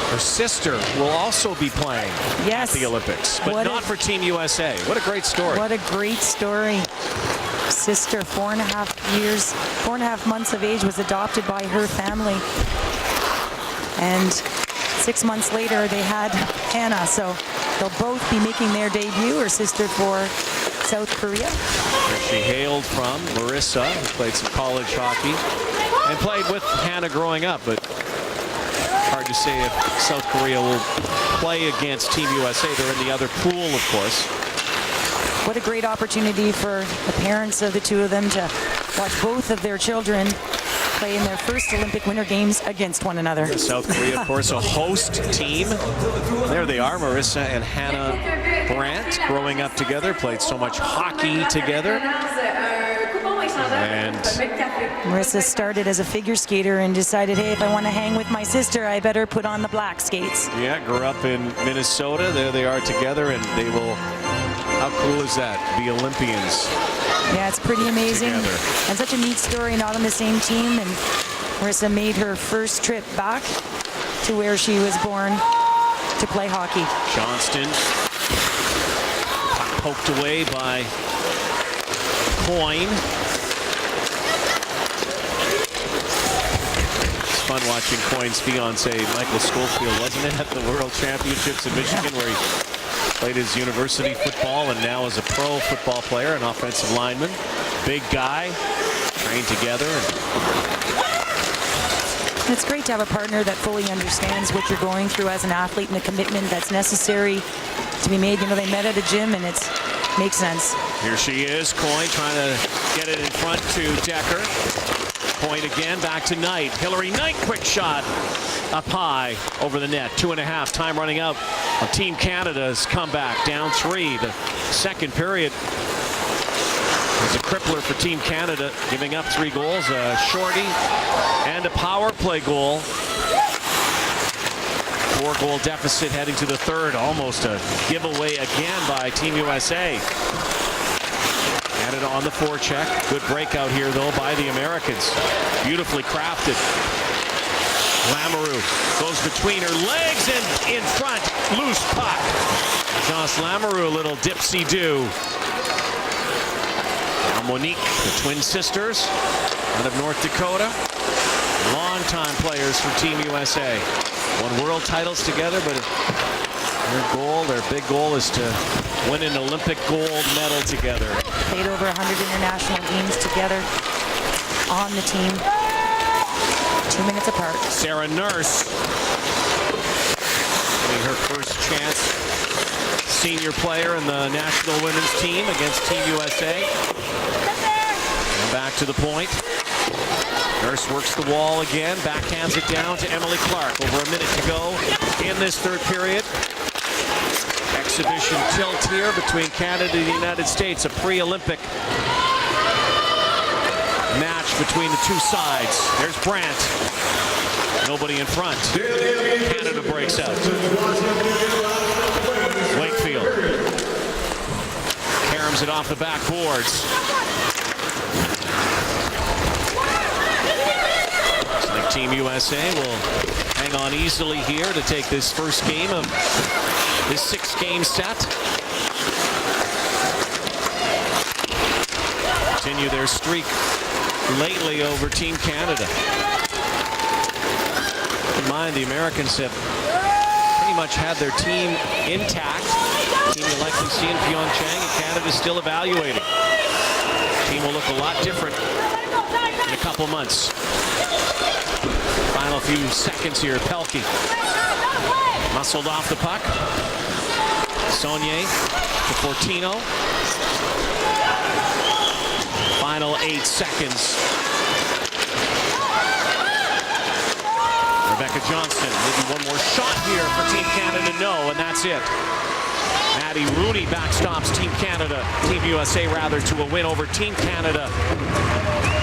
Her sister will also be playing at the Olympics, but not for Team USA. What a great story. What a great story. Sister, 4.5 months of age, was adopted by her family. And 6 months later, they had Hannah. So they'll both be making their debut. Her sister for South Korea. Where she hailed from, Marissa, who played some college hockey and played with Hannah growing up, but hard to say if South Korea will play against Team USA. They're in the other pool, of course. What a great opportunity for the parents of the two of them to watch both of their children play in their first Olympic Winter Games against one another. South Korea, of course, a host team. There they are, Marissa and Hannah Brandt, growing up together, played so much hockey together. And Marissa started as a figure skater and decided, hey, if I want to hang with my sister, I better put on the black skates. Yeah, grew up in Minnesota. There they are together, and they will, how cool is that? Be Olympians. Yeah, it's pretty amazing. Together. And such a neat story, not on the same team. And Marissa made her first trip back to where she was born to play hockey. Johnston, puck poked away by Coyne. It's fun watching Coyne's fiance, Michael Schofield, wasn't it, at the World Championships in Michigan, where he played his university football and now is a pro football player, an offensive lineman. Big guy, trained together. It's great to have a partner that fully understands what you're going through as an athlete and the commitment that's necessary to be made. You know, they met at a gym, and it makes sense. Here she is, Coyne trying to get it in front to Decker. Coyne again, back to Knight. Hillary Knight, quick shot up high over the net. 2.5, time running out on Team Canada's comeback, down 3. The second period was a crippler for Team Canada, giving up 3 goals, a shorty and a power play goal. 4-goal deficit heading to the third, almost a giveaway again by Team USA. Canada on the forecheck. Good breakout here, though, by the Americans. Beautifully crafted. Lamoureux goes between her legs and in front. Loose puck. Joss Lamoureux, a little dipsy-do. Now Monique, the twin sisters out of North Dakota. Longtime players for Team USA. Won world titles together, but their big goal is to win an Olympic gold medal together. Played over 100 international games together on the team. 2 minutes apart. Sarah Nurse getting her first chance. Senior player in the national women's team against Team USA. And back to the point. Nurse works the wall again, backhands it down to Emily Clark. Over a minute to go in this third period. Exhibition tilt here between Canada and the United States, a pre-Olympic match between the two sides. There's Brandt. Nobody in front. Canada breaks out. Wakefield caroms it off the backboards. Looks like Team USA will hang on easily here to take this first game of this 6-game set. Continue their streak lately over Team Canada. Keep in mind, the Americans have pretty much had their team intact. Team you'll likely see in Pyeongchang, and Canada's still evaluating. Team will look a lot different in a couple months. Final few seconds here. Pelkey muscled off the puck. Saulnier to Fortino. Final 8 seconds. Rebecca Johnston, maybe one more shot here for Team Canada. No, and that's it. Maddie Rooney backstops Team Canada, Team USA rather, to a win over Team Canada.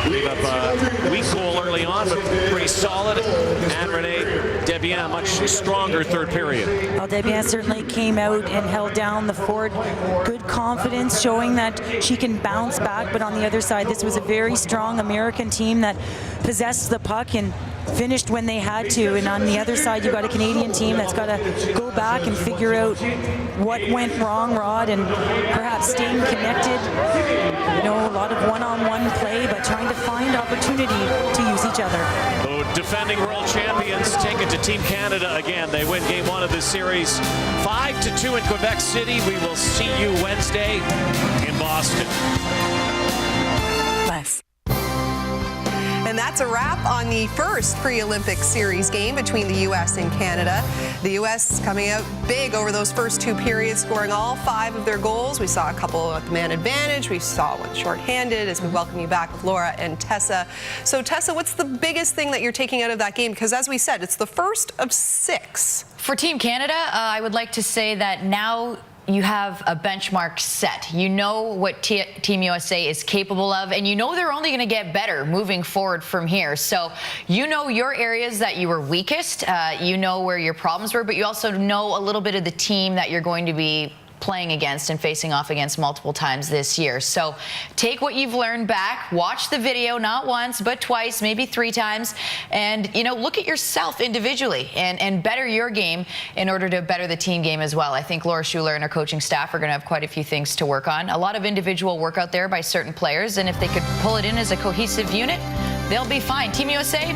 Gave up a weak goal early on, but pretty solid. And Renee Debian, much stronger third period. Well, Debian certainly came out and held down the fort. Good confidence, showing that she can bounce back. But on the other side, this was a very strong American team that possessed the puck and finished when they had to. And on the other side, you've got a Canadian team that's got to go back and figure out what went wrong, Rod, and perhaps staying connected. You know, a lot of one-on-one play, but trying to find opportunity to use each other. The defending world champions take it to Team Canada again. They win game 1 of this series 5-2 in Quebec City. We will see you Wednesday in Boston. Bless. And that's a wrap on the first pre-Olympic series game between the U.S. and Canada. The U.S. coming out big over those first 2 periods, scoring all 5 of their goals. We saw a couple at the man advantage. We saw one shorthanded as we welcome you back with Laura and Tessa. So, Tessa, what's the biggest thing that you're taking out of that game? Because as we said, it's the first of 6. For Team Canada, I would like to say that now you have a benchmark set. You know what Team USA is capable of, and you know they're only going to get better moving forward from here. So you know your areas that you were weakest, you know where your problems were, but you also know a little bit of the team that you're going to be playing against and facing off against multiple times this year. So take what you've learned back, watch the video not once but twice, maybe 3 times, and you know, look at yourself individually and better your game in order to better the team game as well. I think Laura Schuler and her coaching staff are going to have quite a few things to work on. A lot of individual work out there by certain players, and if they could pull it in as a cohesive unit, they'll be fine. Team USA,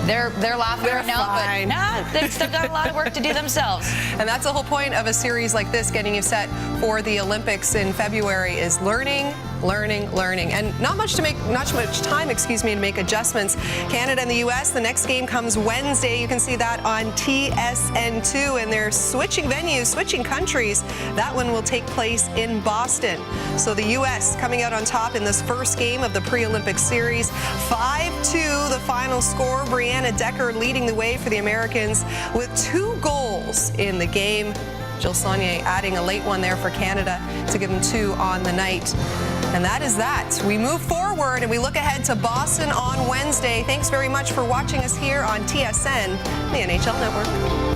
they're laughing right now, fine. but nah, they've still got a lot of work to do themselves. And that's the whole point of a series like this, getting you set for the Olympics in February, is learning, and not much time, to make adjustments. Canada and the U.S., the next game comes Wednesday. You can see that on TSN2, and they're switching venues, switching countries. That one will take place in Boston. So the U.S. coming out on top in this first game of the pre-Olympic series. 5-2, the final score. Brianna Decker leading the way for the Americans with 2 goals in the game. Jill Saulnier adding a late one there for Canada to give them 2 on the night. And that is that. We move forward and we look ahead to Boston on Wednesday. Thanks very much for watching us here on TSN, the NHL Network.